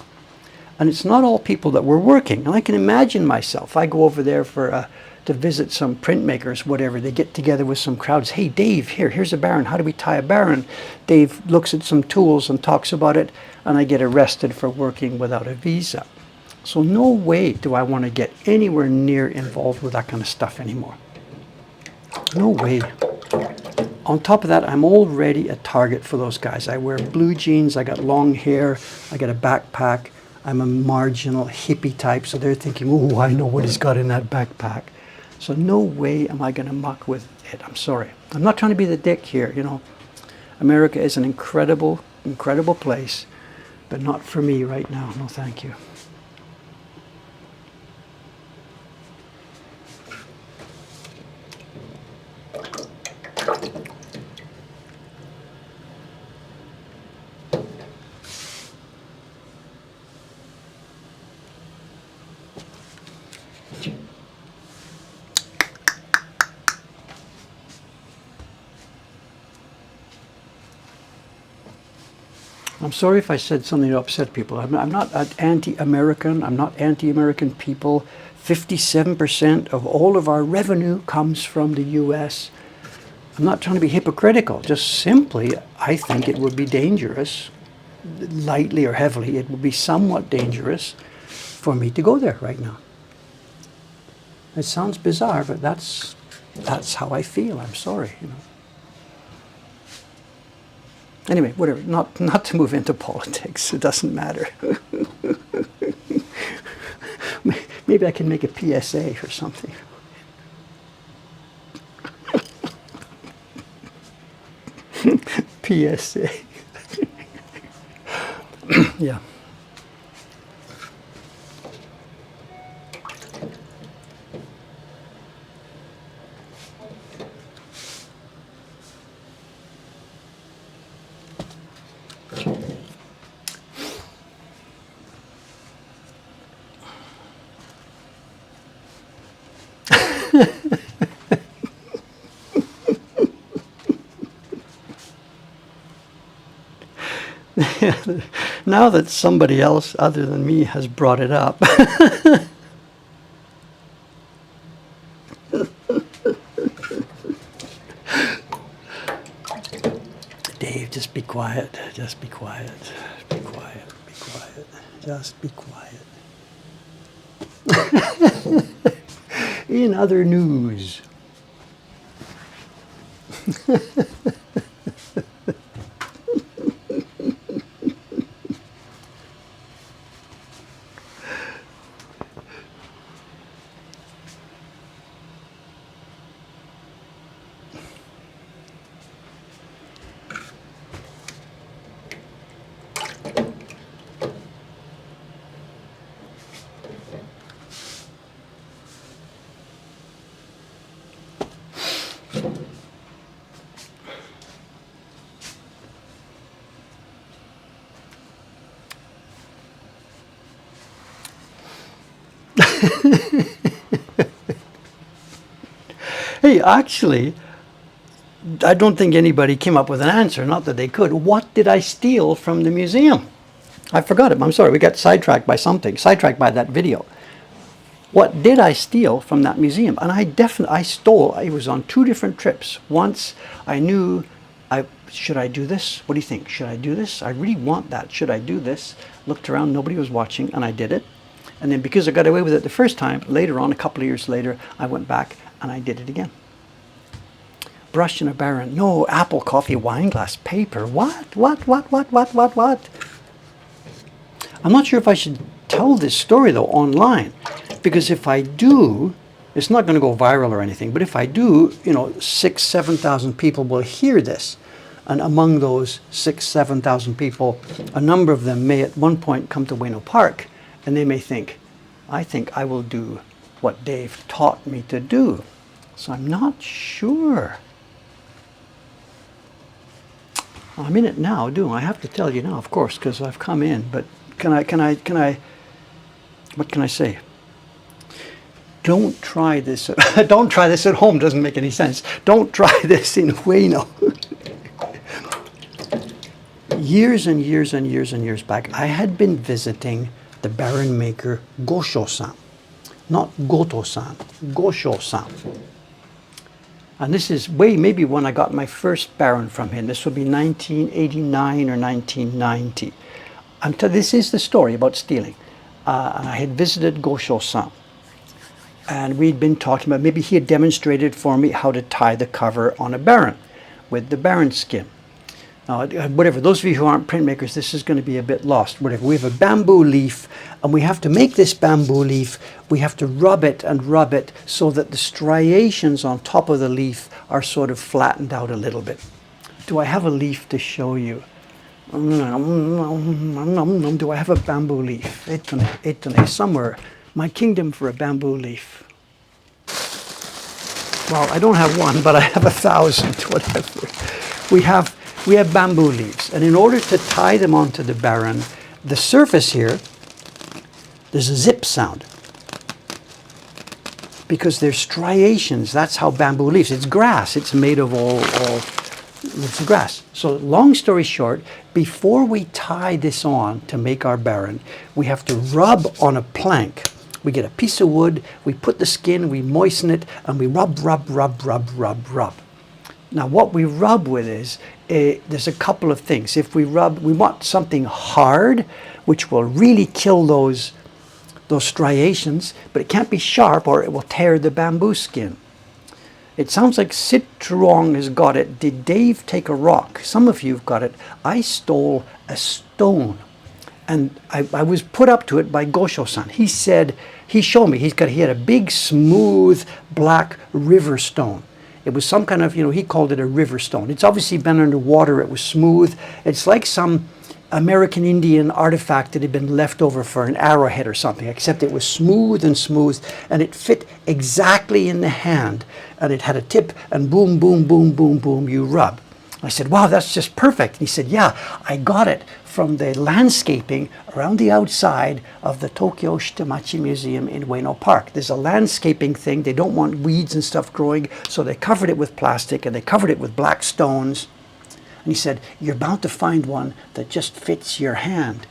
And it's not all people that were working. And I can imagine myself, I go over there to visit some printmakers, whatever. They get together with some crowds. Hey, Dave, here's a barren. How do we tie a barren? Dave looks at some tools and talks about it, and I get arrested for working without a visa. So no way do I want to get anywhere near involved with that kind of stuff anymore. No way. On top of that, I'm already a target for those guys. I wear blue jeans, I got long hair, I got a backpack. I'm a marginal hippie type, so they're thinking, oh, I know what he's got in that backpack. So no way am I going to muck with it. I'm sorry. I'm not trying to be the dick here, you know. America is an incredible, incredible place, but not for me right now. No, thank you. I'm sorry if I said something to upset people. I'm not anti-American. I'm not anti-American people. 57% of all of our revenue comes from the US. I'm not trying to be hypocritical. Just simply, I think it would be dangerous, lightly or heavily, it would be somewhat dangerous for me to go there right now. It sounds bizarre, but that's how I feel. I'm sorry, you know. Anyway, whatever. Not to move into politics. It doesn't matter. Maybe I can make a PSA or something. PSA. Yeah. Now that somebody else other than me has brought it up. Dave, just be quiet. Just be quiet. Be quiet. Be quiet. Just be quiet. In other news. Hey, actually, I don't think anybody came up with an answer, not that they could. What did I steal from the museum? I forgot it. I'm sorry, we got sidetracked by something, sidetracked by that video. What did I steal from that museum? And I stole, I was on 2 different trips. Once I knew, should I do this? What do you think? Should I do this? I really want that. Should I do this? Looked around, nobody was watching, and I did it. And then because I got away with it the first time, later on, a couple of years later, I went back and I did it again. Brush in a baron. No, apple, coffee, wine glass, paper. What? I'm not sure if I should tell this story, though, online. Because if I do, it's not going to go viral or anything. But if I do, 6,000, 7,000 people will hear this. And among those 6,000, 7,000 people, a number of them may at one point come to Ueno Park. And they may think, I think I will do what Dave taught me to do. So I'm not sure. I'm in it now, do I? I have to tell you now, of course, because I've come in. But what can I say? Don't try this. Don't try this at home. Doesn't make any sense. Don't try this in Ueno. Years and years and years and years back, I had been visiting the baron maker Gosho-san, not Goto-san, Gosho-san. And this is maybe when I got my first baron from him. This would be 1989 or 1990. This is the story about stealing. And I had visited Gosho-san. And we'd been talking about, maybe he had demonstrated for me how to tie the cover on a baron with the baron skin. Now, whatever, those of you who aren't printmakers, this is going to be a bit lost. Whatever, we have a bamboo leaf, and we have to make this bamboo leaf, we have to rub it so that the striations on top of the leaf are sort of flattened out a little bit. Do I have a leaf to show you? Do I have a bamboo leaf? Etone, somewhere. My kingdom for a bamboo leaf. Well, I don't have one, but I have 1,000, whatever. We have bamboo leaves, and in order to tie them onto the baron, the surface here, there's a zip sound. Because there's striations, that's how bamboo leaves. It's grass, it's made of all it's grass. So long story short, before we tie this on to make our baron, we have to rub on a plank. We get a piece of wood, we put the skin, we moisten it, and we rub. Now what we rub with is, there's a couple of things. If we want something hard, which will really kill those striations, but it can't be sharp or it will tear the bamboo skin. It sounds like Citrong has got it. Did Dave take a rock? Some of you've got it. I stole a stone. And I was put up to it by Gosho-san. He said, he showed me, he had a big, smooth, black river stone. It was some kind of, he called it a river stone. It's obviously been underwater. It was smooth. It's like some American Indian artifact that had been left over for an arrowhead or something, except it was smooth, and it fit exactly in the hand. And it had a tip, and boom, boom, boom, boom, boom, you rub. I said, wow, that's just perfect. And he said, yeah, I got it from the landscaping around the outside of the Tokyo Shitamachi Museum in Ueno Park. There's a landscaping thing. They don't want weeds and stuff growing, so they covered it with plastic, and they covered it with black stones. And he said, you're bound to find one that just fits your hand.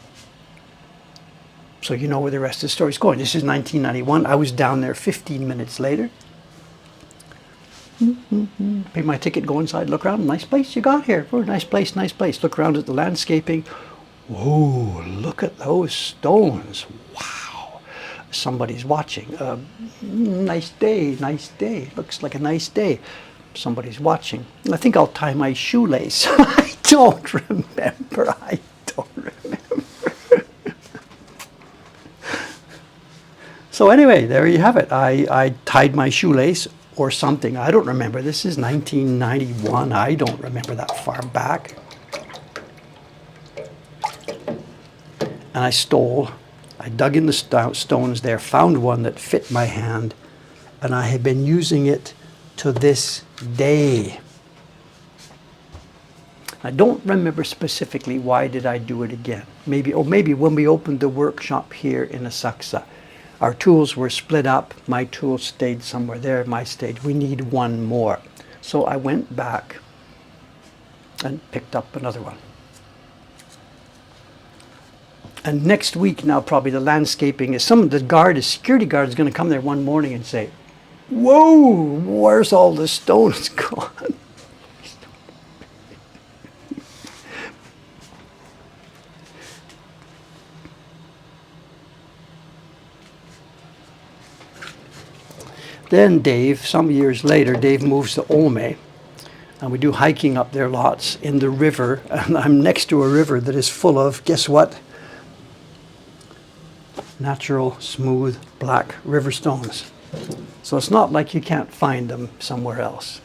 So you know where the rest of the story's going. This is 1991. I was down there 15 minutes later. Pay my ticket, go inside, look around. Nice place you got here. Oh, nice place, nice place. Look around at the landscaping. Whoa, look at those stones. Wow. Somebody's watching. Nice day, nice day. Looks like a nice day. Somebody's watching. I think I'll tie my shoelace. I don't remember. I don't remember. So anyway, there you have it. I tied my shoelace or something. I don't remember. This is 1991. I don't remember that far back. And I dug in the stones there, found one that fit my hand, and I have been using it to this day. I don't remember specifically why did I do it again. Maybe when we opened the workshop here in Asakusa, our tools were split up. My tool stayed somewhere there, my stayed. We need one more. So I went back and picked up another one. And next week now, probably the landscaping is, the security guard is going to come there one morning and say, whoa, where's all the stones gone? Then Dave, some years later, Dave moves to Ome, and we do hiking up there lots in the river, and I'm next to a river that is full of, guess what? Natural, smooth, black river stones. So it's not like you can't find them somewhere else.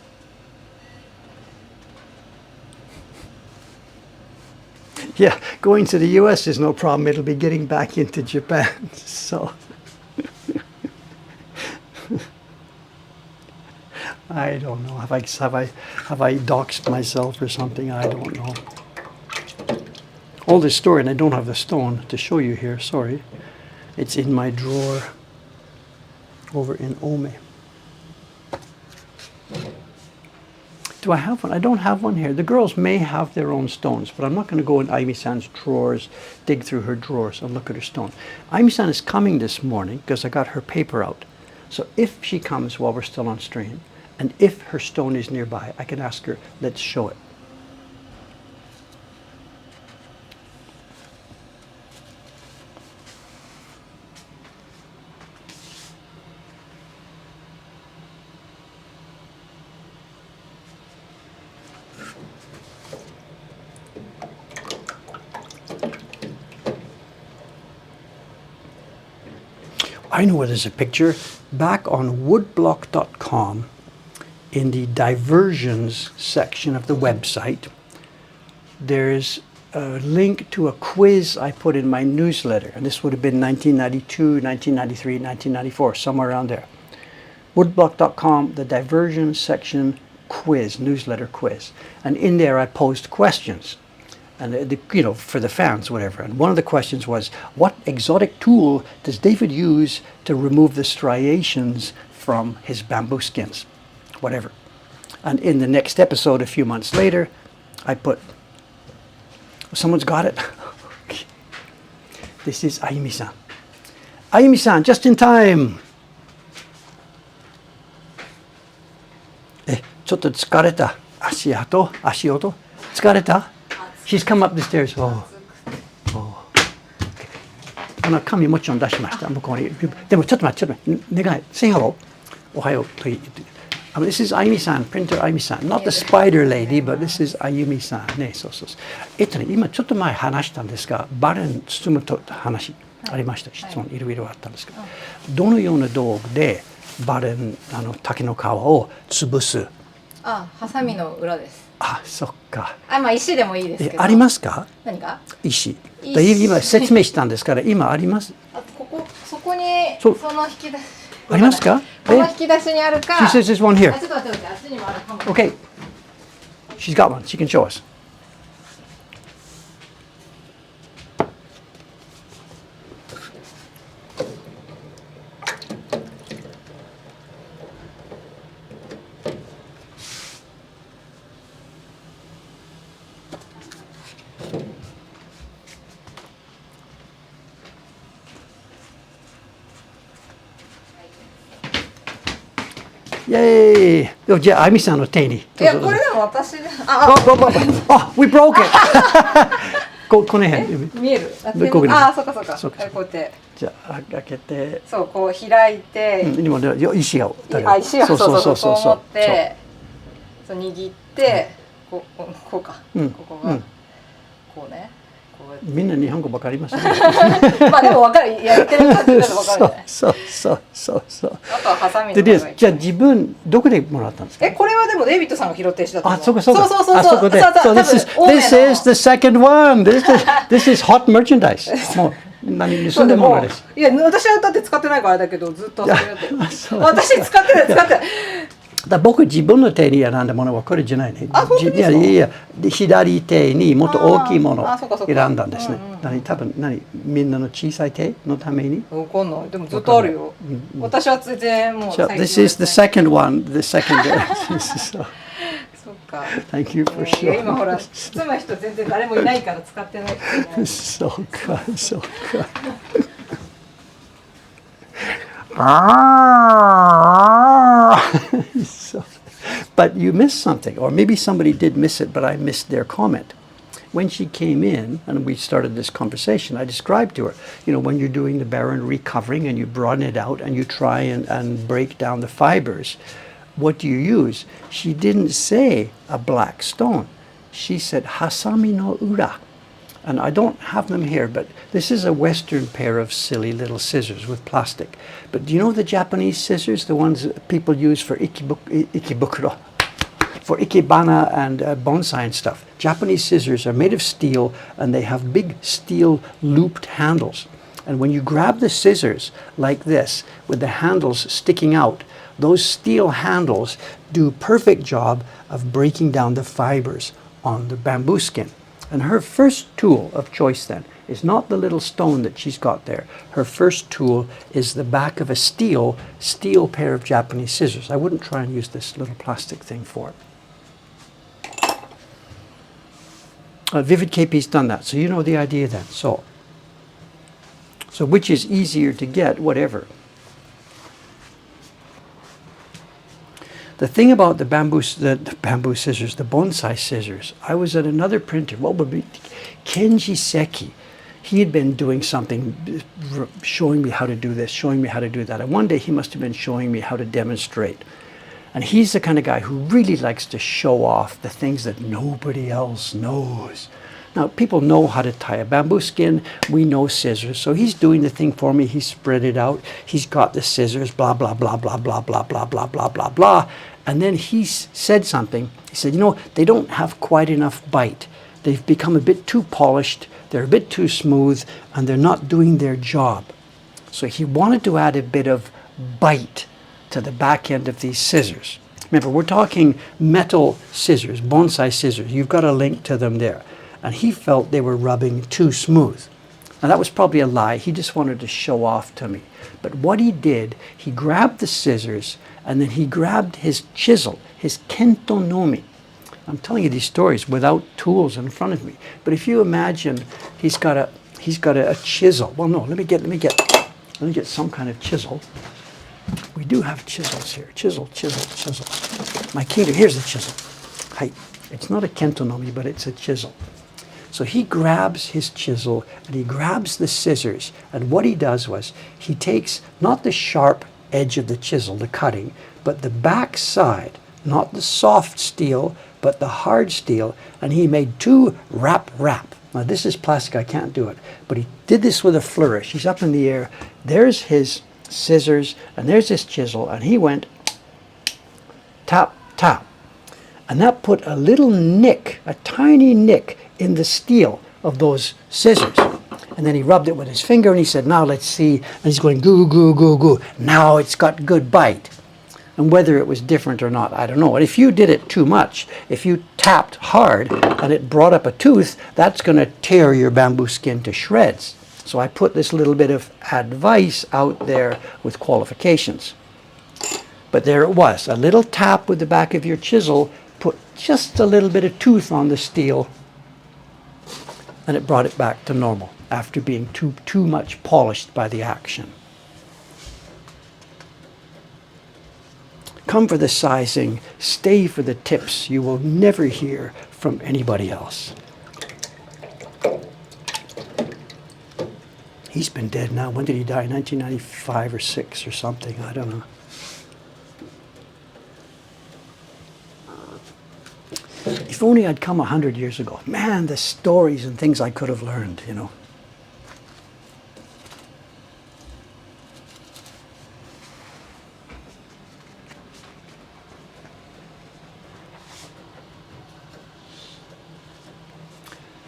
Yeah, going to the US is no problem. It'll be getting back into Japan. So I don't know. Have I doxed myself or something? I don't know. All this story, and I don't have the stone to show you here. Sorry. It's in my drawer over in Ome. Do I have one? I don't have one here. The girls may have their own stones, but I'm not going to go in Aimi-san's drawers, dig through her drawers and look at her stone. Aimi-san is coming this morning because I got her paper out. So if she comes while we're still on stream, and if her stone is nearby, I can ask her, let's show it. I know where there's a picture. Back on woodblock.com, in the diversions section of the website, there's a link to a quiz I put in my newsletter. And this would have been 1992, 1993, 1994, somewhere around there. Woodblock.com, the diversions section quiz, newsletter quiz. And in there I posed questions. And for the fans, whatever. And one of the questions was, what exotic tool does David use to remove the striations from his bamboo skins? Whatever. And in the next episode, a few months later, I put, someone's got it. This is Ayumi-san. Ayumi-san, just in time. ちょっと疲れた。足音疲れた She's come up the stairs. Oh. Okay. 紙もちろん出しました。向こうに。でもちょっと待って、願い。Say hello. おはようと言って。This is Ayumi-san, printer Ayumi-san. Not the spider lady, but this is Ayumi-san. ね、そうそうそう。ね、今ちょっと前話したんですが、バレン包むと話ありました。質問いろいろあったんですけど、どのような道具でバレン竹の皮を潰す？あ、ハサミの裏です。あ、そっか。あ、まあ石でもいいですけど。ありますか？何が？石。今説明したんですから、今あります。あ、そこにその引き出し。ありますか？この引き出しにあるか。She says there's one here. ちょっと待って、あっちにもあるかも。Okay. She's got one. She can show us. Yay! じゃあ、あみさんの手に。いや、これでも私。We broke it! この辺。見える。あ、そうかそうか。こうやって。じゃあ、開けて。そう、こう開いて。石が。石が、そう持って。そう握って、こうか。ここが。こうね。みんな日本語わかりますね。まあでもわかる、やってる人ってわかるね。そう。あとはハサミの方がいい。じゃあ自分どこでもらったんですか？これはでもデイビッドさんが拾ってる人だと思う。あ、そう。あそこで。This is the second one. This is hot merchandise. もう何盗んでもらです。いや、私はだって使ってないからだけどずっと遊びやってる。私使ってない。僕自分の手に選んだものはこれじゃないね。あ、本当ですか？いや左手にもっと大きいものを選んだんですね。多分みんなの小さい手のために。わかんない。でもずっとあるよ。私は全然もう。This is the second one. The second. そっか。Thank you for showing. 今ほら包む人全然誰もいないから使ってない。そうか。But you missed something, or maybe somebody did miss it, but I missed their comment. When she came in and we started this conversation, I described to her, when you're doing the barren recovering and you broaden it out and you try and break down the fibers, what do you use? She didn't say a black stone. She said hasami no ura. And I don't have them here, but this is a Western pair of silly little scissors with plastic. But do you know the Japanese scissors, the ones that people use for ikebukuro, for ikebana and bonsai and stuff? Japanese scissors are made of steel, and they have big steel looped handles. And when you grab the scissors like this, with the handles sticking out, those steel handles do a perfect job of breaking down the fibers on the bamboo skin. And her first tool of choice then is not the little stone that she's got there. Her first tool is the back of a steel pair of Japanese scissors. I wouldn't try and use this little plastic thing for it. Vivid KP's done that, so you know the idea then. So which is easier to get, whatever. The thing about the bamboo scissors, the bonsai scissors, I was at another printer, what would be Kenji Seki. He had been doing something, showing me how to do this, showing me how to do that. And one day he must have been showing me how to demonstrate. And he's the kind of guy who really likes to show off the things that nobody else knows. Now, people know how to tie a bamboo skin. We know scissors. So he's doing the thing for me. He spread it out. He's got the scissors, blah, blah, blah, blah, blah, blah, blah, blah, blah, blah, blah. And then he said something. He said, they don't have quite enough bite. They've become a bit too polished. They're a bit too smooth, and they're not doing their job. So he wanted to add a bit of bite to the back end of these scissors. Remember, we're talking metal scissors, bonsai scissors. You've got a link to them there. And he felt they were rubbing too smooth. Now that was probably a lie. He just wanted to show off to me. But what he did, he grabbed the scissors and then he grabbed his chisel, his kentonomi. I'm telling you these stories without tools in front of me. But if you imagine he's got a chisel. Well, no, let me get some kind of chisel. We do have chisels here. Chisel. My kingdom, here's the chisel. Hi. It's not a kentonomi, but it's a chisel. So he grabs his chisel and he grabs the scissors. And what he does was he takes not the sharp edge of the chisel, the cutting, but the back side, not the soft steel, but the hard steel, and he made 2 rap. Now this is plastic, I can't do it, but he did this with a flourish. He's up in the air, there's his scissors, and there's his chisel, and he went tap, tap. And that put a little nick, a tiny nick, in the steel of those scissors. And then he rubbed it with his finger and he said, now let's see. And he's going, goo, goo, goo, goo. Now it's got good bite. And whether it was different or not, I don't know. And if you did it too much, if you tapped hard and it brought up a tooth, that's going to tear your bamboo skin to shreds. So I put this little bit of advice out there with qualifications. But there it was, a little tap with the back of your chisel, put just a little bit of tooth on the steel, and it brought it back to normal after being too much polished by the action. Come for the sizing, stay for the tips. You will never hear from anybody else. He's been dead now. When did he die? 1995 or 6 or something. I don't know. If only I'd come 100 years ago. Man, the stories and things I could have learned, you know.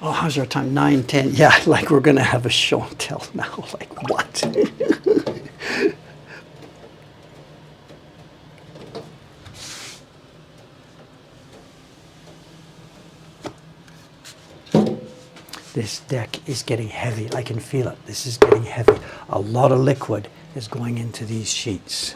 Oh, how's our time? 9, 10. Yeah, like we're going to have a show and tell now. Like what? This deck is getting heavy. I can feel it. This is getting heavy. A lot of liquid is going into these sheets.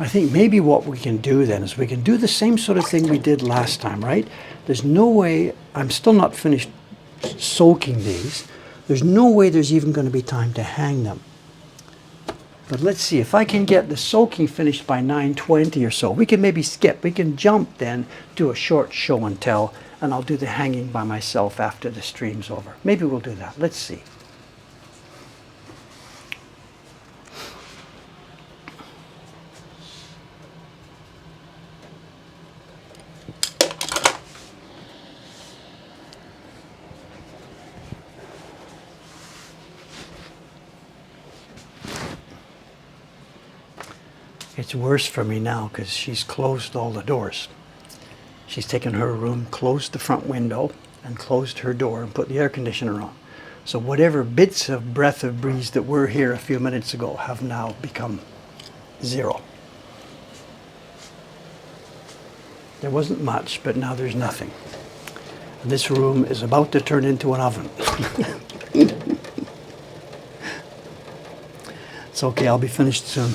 I think maybe what we can do then is we can do the same sort of thing we did last time, right? There's no way, I'm still not finished soaking these. There's no way there's even going to be time to hang them. But let's see, if I can get the soaking finished by 9:20 or so, we can maybe skip. We can jump then, do a short show and tell, and I'll do the hanging by myself after the stream's over. Maybe we'll do that. Let's see. It's worse for me now because she's closed all the doors. She's taken her room, closed the front window, and closed her door and put the air conditioner on. So whatever bits of breath of breeze that were here a few minutes ago have now become zero. There wasn't much, but now there's nothing. And this room is about to turn into an oven. It's okay, I'll be finished soon.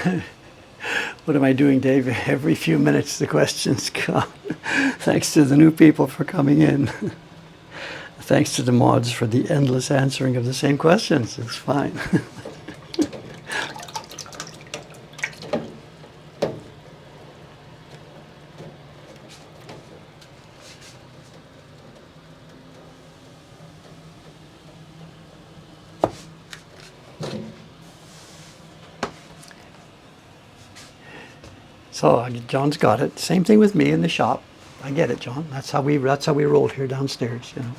What am I doing, Dave? Every few minutes the questions come. Thanks to the new people for coming in. Thanks to the mods for the endless answering of the same questions. It's fine. So John's got it. Same thing with me in the shop. I get it, John. That's how we roll here downstairs, you know.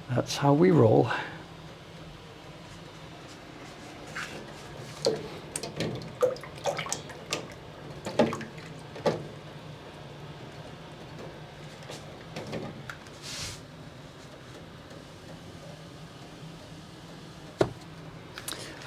That's how we roll.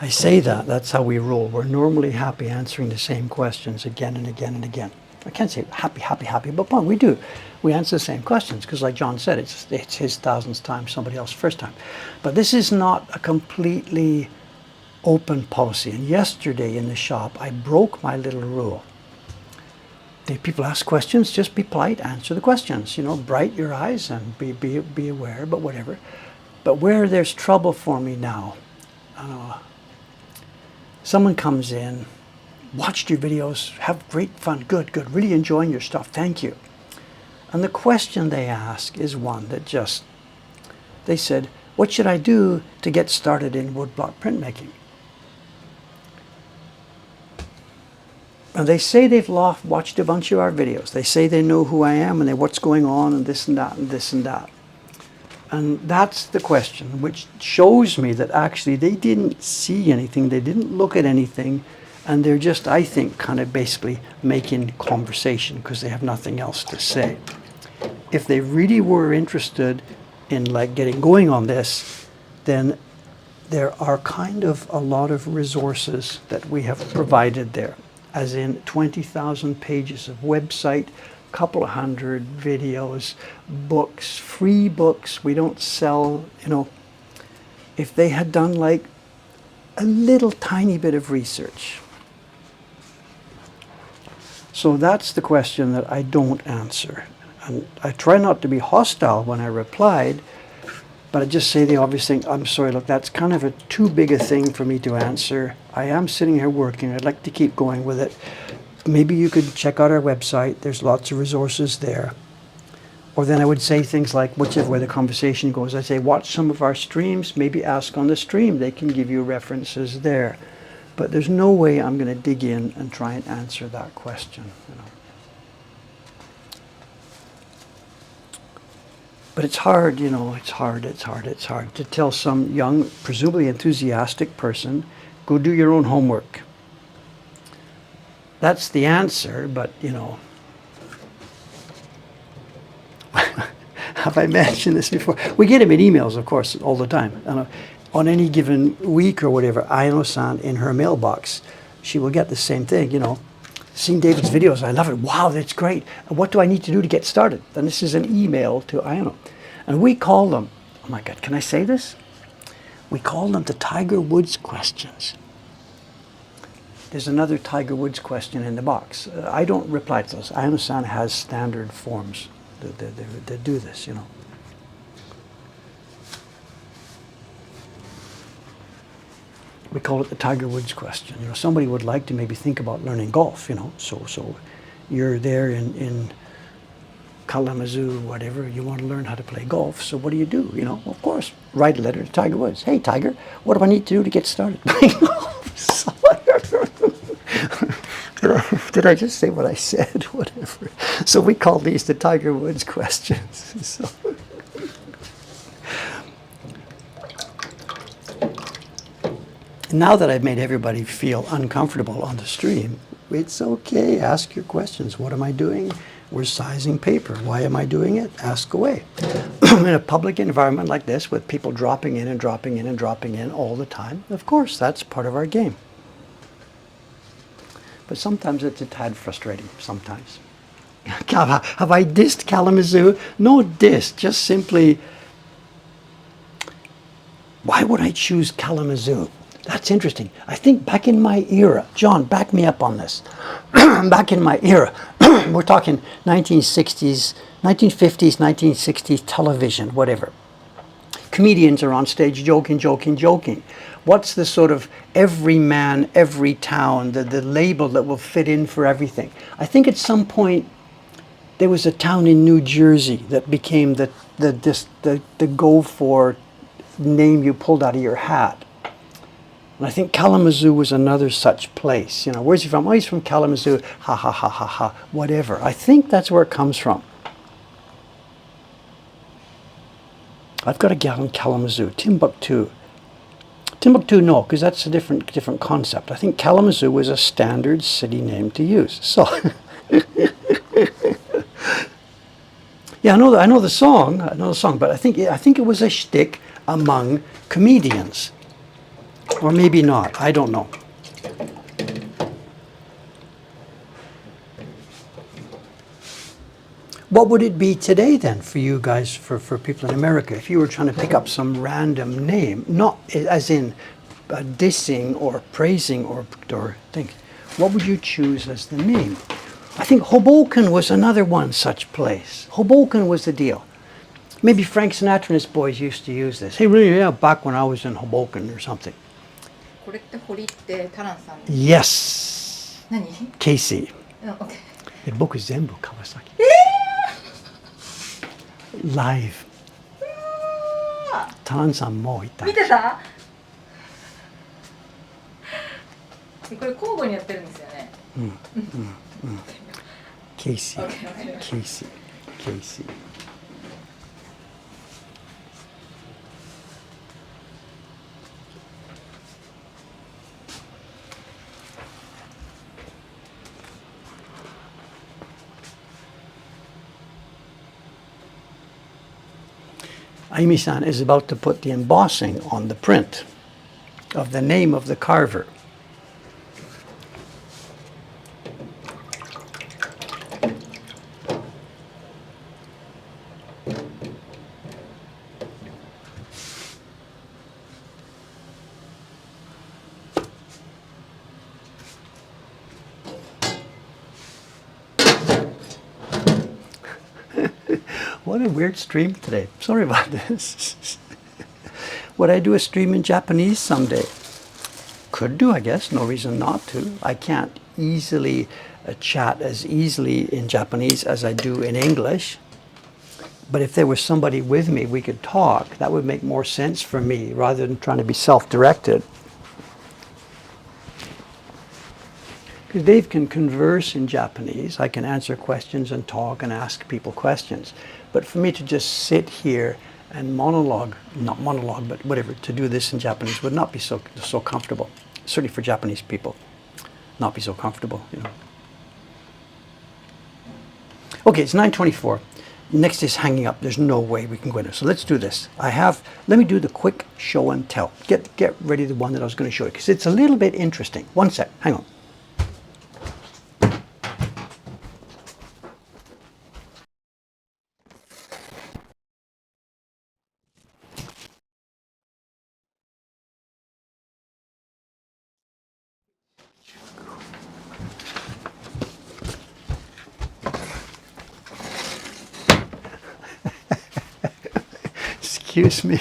I say that's how we roll. We're normally happy answering the same questions again and again and again. I can't say happy, but we do. We answer the same questions because, like John said, it's his thousandth time, somebody else's first time. But this is not a completely open policy. And yesterday in the shop, I broke my little rule. If people ask questions, just be polite, answer the questions. You know, bright your eyes and be aware, but whatever. But where there's trouble for me now, someone comes in, watched your videos, have great fun, good, really enjoying your stuff, thank you. And the question they ask is one that they said, what should I do to get started in woodblock printmaking? And they say they've watched a bunch of our videos. They say they know who I am and what's going on and this and that and this and that. And that's the question, which shows me that actually they didn't see anything, they didn't look at anything, and they're just, I think, kind of basically making conversation because they have nothing else to say. If they really were interested in like getting going on this, then there are kind of a lot of resources that we have provided there, as in 20,000 pages of website, couple of hundred videos, books, free books. We don't sell, you know. If they had done like a little tiny bit of research. So that's the question that I don't answer. And I try not to be hostile when I replied, but I just say the obvious thing. I'm sorry, look, that's kind of too big a thing for me to answer. I am sitting here working. I'd like to keep going with it. Maybe you could check out our website. There's lots of resources there. Or then I would say things like, whichever way the conversation goes, I say, watch some of our streams, maybe ask on the stream. They can give you references there. But there's no way I'm going to dig in and try and answer that question. You know. But it's hard, you know, it's hard to tell some young, presumably enthusiastic person, go do your own homework. That's the answer, but, you know, have I mentioned this before? We get them in emails, of course, all the time. On any given week or whatever, Ayano-san in her mailbox, she will get the same thing, you know. Seen David's videos, I love it. Wow, that's great. And what do I need to do to get started? And this is an email to Ayano. And we call them, oh my God, can I say this? We call them the Tiger Woods questions. There's another Tiger Woods question in the box. I don't reply to those. Ayano-san has standard forms that do this, you know. We call it the Tiger Woods question. You know, somebody would like to maybe think about learning golf, you know. So you're there in Kalamazoo, whatever, you want to learn how to play golf, so what do? You know, of course, write a letter to Tiger Woods. Hey, Tiger, what do I need to do to get started playing golf? Did I just say what I said? Whatever. So we call these the Tiger Woods questions. So. Now that I've made everybody feel uncomfortable on the stream, it's okay. Ask your questions. What am I doing? We're sizing paper. Why am I doing it? Ask away. In a public environment like this, with people dropping in and dropping in and dropping in all the time, of course, that's part of our game. But sometimes it's a tad frustrating, sometimes. Have I dissed Kalamazoo? No diss, just simply, why would I choose Kalamazoo? That's interesting. I think back in my era, John, back me up on this. Back in my era, we're talking 1960s, 1950s, 1960s television, whatever. Comedians are on stage joking, joking, joking. What's the sort of every man, every town, the label that will fit in for everything? I think at some point there was a town in New Jersey that became the go for name you pulled out of your hat. And I think Kalamazoo was another such place. You know, where's he from? Oh, he's from Kalamazoo. Ha ha ha ha ha. Whatever. I think that's where it comes from. I've got a gal in Kalamazoo, Timbuktu. Timbuktu, no, because that's a different concept. I think Kalamazoo was a standard city name to use. So, yeah, I know the song, but I think it was a shtick among comedians, or maybe not. I don't know. What would it be today then for you guys, for people in America, if you were trying to pick up some random name, not as in dissing or praising or things? What would you choose as the name? I think Hoboken was another one such place. Hoboken was the deal. Maybe Frank Sinatra and his boys used to use this. Hey, really, yeah, back when I was in Hoboken or something. Yes. Casey. Okay. 僕全部川崎。Live. タランさんもいた。見てた？これ交互にやってるんですよね。Casey. Ayumi-san is about to put the embossing on the print of the name of the carver. What a weird stream today. Sorry about this. Would I do a stream in Japanese someday? Could do, I guess. No reason not to. I can't easily chat as easily in Japanese as I do in English. But if there was somebody with me, we could talk. That would make more sense for me rather than trying to be self-directed. Because Dave can converse in Japanese. I can answer questions and talk and ask people questions. But for me to just sit here and not monologue, but whatever, to do this in Japanese would not be so comfortable. Certainly for Japanese people, not be so comfortable, you know. Okay, it's 9:24. Next is hanging up. There's no way we can go into it. So let's do this. Let me do the quick show and tell. Get ready the one that I was going to show you, because it's a little bit interesting. One sec, hang on. Excuse me.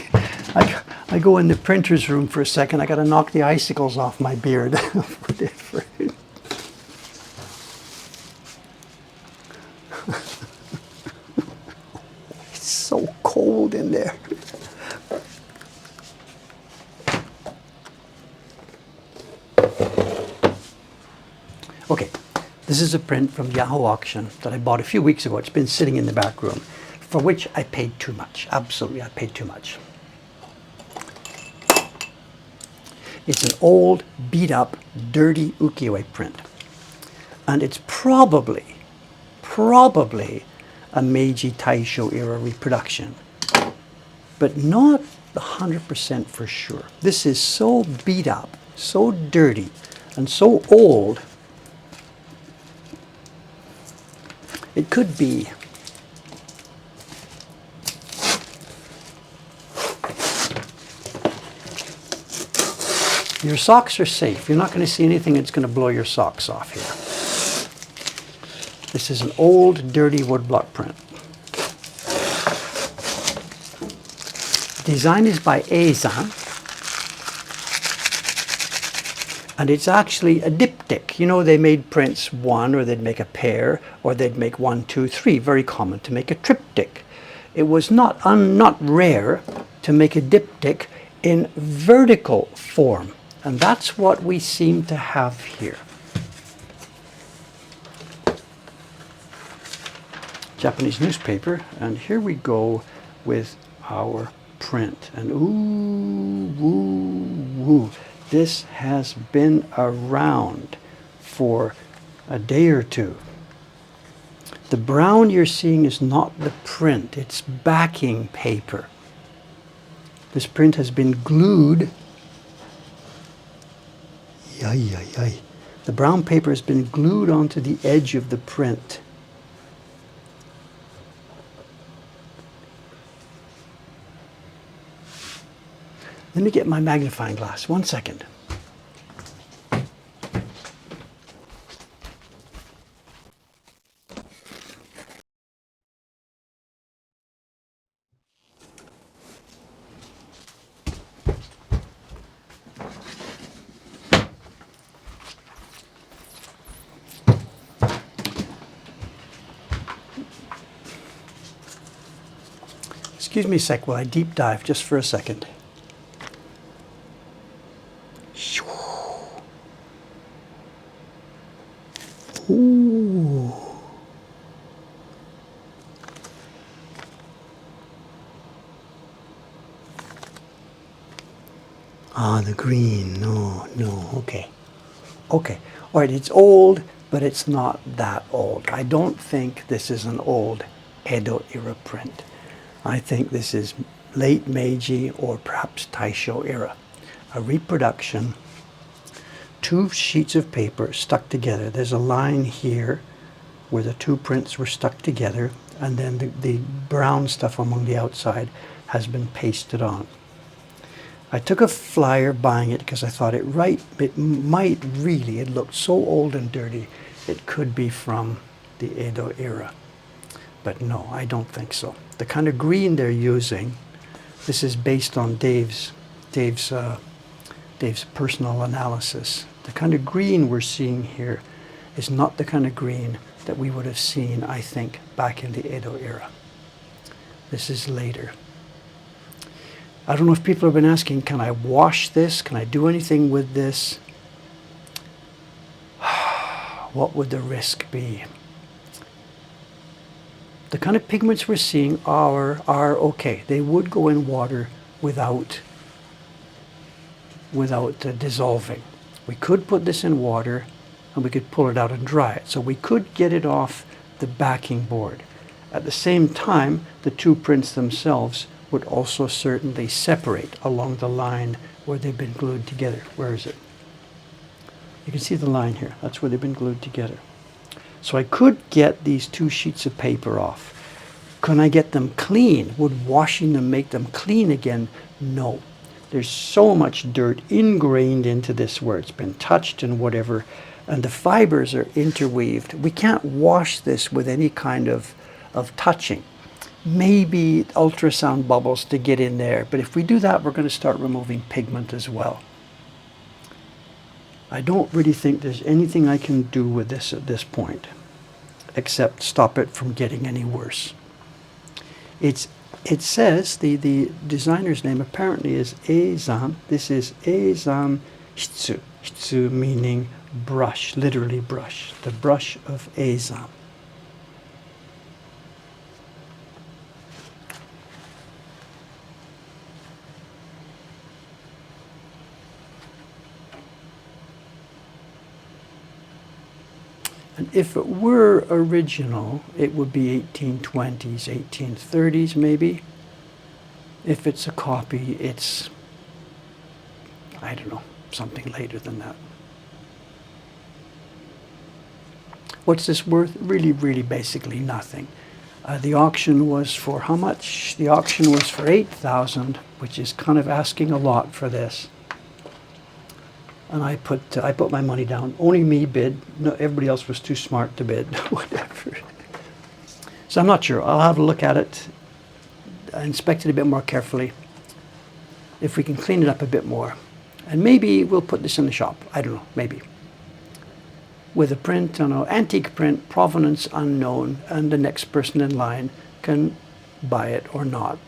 I go in the printer's room for a second. I got to knock the icicles off my beard. It's so cold in there. Okay, this is a print from Yahoo Auction that I bought a few weeks ago. It's been sitting in the back room, for which I paid too much. Absolutely, I paid too much. It's an old, beat-up, dirty ukiyo-e print. And it's probably a Meiji Taisho era reproduction, but not 100% for sure. This is so beat up, so dirty, and so old, it could be Your socks are safe. You're not going to see anything that's going to blow your socks off here. This is an old, dirty woodblock print. Design is by Eizan. And it's actually a diptych. You know, they made prints one, or they'd make a pair, or they'd make 1, 2, 3. Very common to make a triptych. It was not rare to make a diptych in vertical form. And that's what we seem to have here. Japanese newspaper. And here we go with our print. And ooh, woo, woo. This has been around for a day or two. The brown you're seeing is not the print, it's backing paper. This print has been glued. Yay, yay, yay. The brown paper has been glued onto the edge of the print. Let me get my magnifying glass. 1 second. Excuse me a sec while I deep dive just for a second. Ooh. Ah, the green. No, okay. Okay. All right, it's old, but it's not that old. I don't think this is an old Edo era print. I think this is late Meiji or perhaps Taisho era. A reproduction. 2 sheets of paper stuck together. There's a line here where the 2 prints were stuck together, and then the brown stuff along the outside has been pasted on. I took a flyer buying it because I thought it looked so old and dirty, it could be from the Edo era. But no, I don't think so. The kind of green they're using, this is based on Dave's personal analysis. The kind of green we're seeing here is not the kind of green that we would have seen, I think, back in the Edo era. This is later. I don't know if people have been asking, can I wash this? Can I do anything with this? What would the risk be? The kind of pigments we're seeing are okay. They would go in water without dissolving. We could put this in water and we could pull it out and dry it. So we could get it off the backing board. At the same time, the 2 prints themselves would also certainly separate along the line where they've been glued together. Where is it? You can see the line here. That's where they've been glued together. So I could get these 2 sheets of paper off. Can I get them clean? Would washing them make them clean again? No. There's so much dirt ingrained into this where it's been touched and whatever, and the fibers are interweaved. We can't wash this with any kind of touching. Maybe ultrasound bubbles to get in there, but if we do that, we're going to start removing pigment as well. I don't really think there's anything I can do with this at this point, except stop it from getting any worse. It says, the designer's name apparently is Eizan. This is Eizan Hitsu. Hitsu meaning brush, literally brush. The brush of Eizan. And if it were original, it would be 1820s, 1830s maybe. If it's a copy, it's, I don't know, something later than that. What's this worth? Really, really basically nothing. The auction was for how much? The auction was for 8,000, which is kind of asking a lot for this. And I put my money down. Only me bid. No, everybody else was too smart to bid. Whatever. So I'm not sure. I'll have a look at it, inspect it a bit more carefully. If we can clean it up a bit more. And maybe we'll put this in the shop. I don't know, maybe. With a print, antique print, provenance unknown, and the next person in line can buy it or not.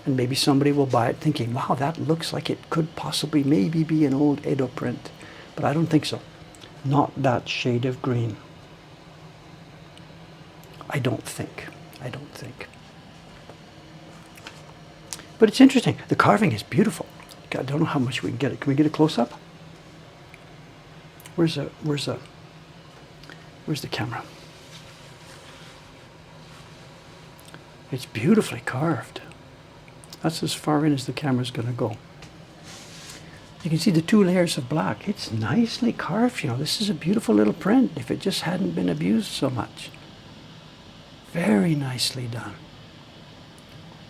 And maybe somebody will buy it thinking, wow, that looks like it could possibly maybe be an old Edo print. But I don't think so. Not that shade of green. I don't think. But it's interesting. The carving is beautiful. I don't know how much we can get it. Can we get a close-up? Where's the camera? It's beautifully carved. That's as far in as the camera's going to go. You can see the 2 layers of black. It's nicely carved, you know. This is a beautiful little print if it just hadn't been abused so much. Very nicely done.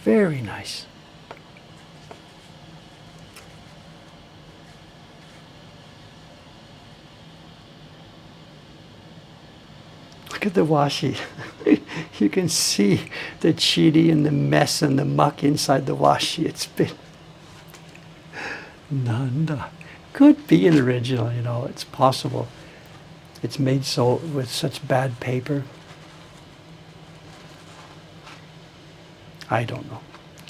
Very nice. Look at the washi. You can see the chiri and the mess and the muck inside the washi. It's been... Nanda. Could be an original, you know. It's possible. It's made so with such bad paper. I don't know.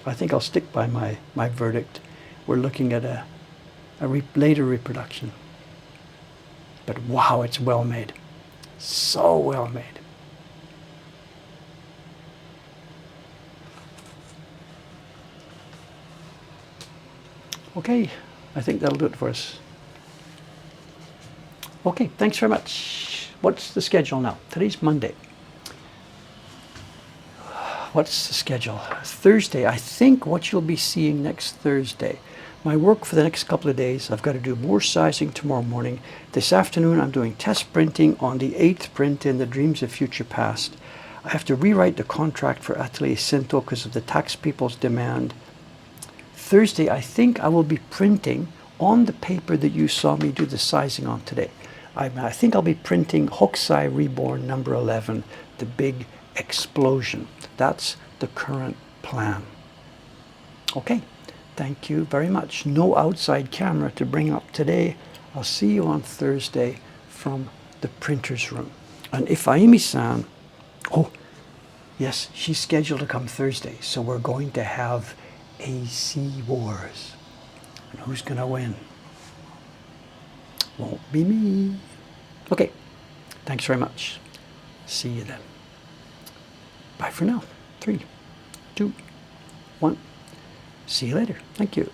I think I'll stick by my verdict. We're looking at a later reproduction. But wow, it's well made. So well made. Okay, I think that'll do it for us. Okay, thanks very much. What's the schedule now? Today's Monday. What's the schedule? Thursday, I think what you'll be seeing next Thursday. My work for the next couple of days, I've got to do more sizing tomorrow morning. This afternoon, I'm doing test printing on the 8th print in the Dreams of Future Past. I have to rewrite the contract for Atelier Sento because of the tax people's demand. Thursday, I think I will be printing on the paper that you saw me do the sizing on today. I think I'll be printing Hokusai Reborn number 11, the big explosion. That's the current plan. Okay. Thank you very much. No outside camera to bring up today. I'll see you on Thursday from the printer's room. And Ifaimi-san, oh, yes, she's scheduled to come Thursday. So we're going to have AC Wars. And who's going to win? Won't be me. Okay, thanks very much. See you then. Bye for now. 3, 2, 1. See you later. Thank you.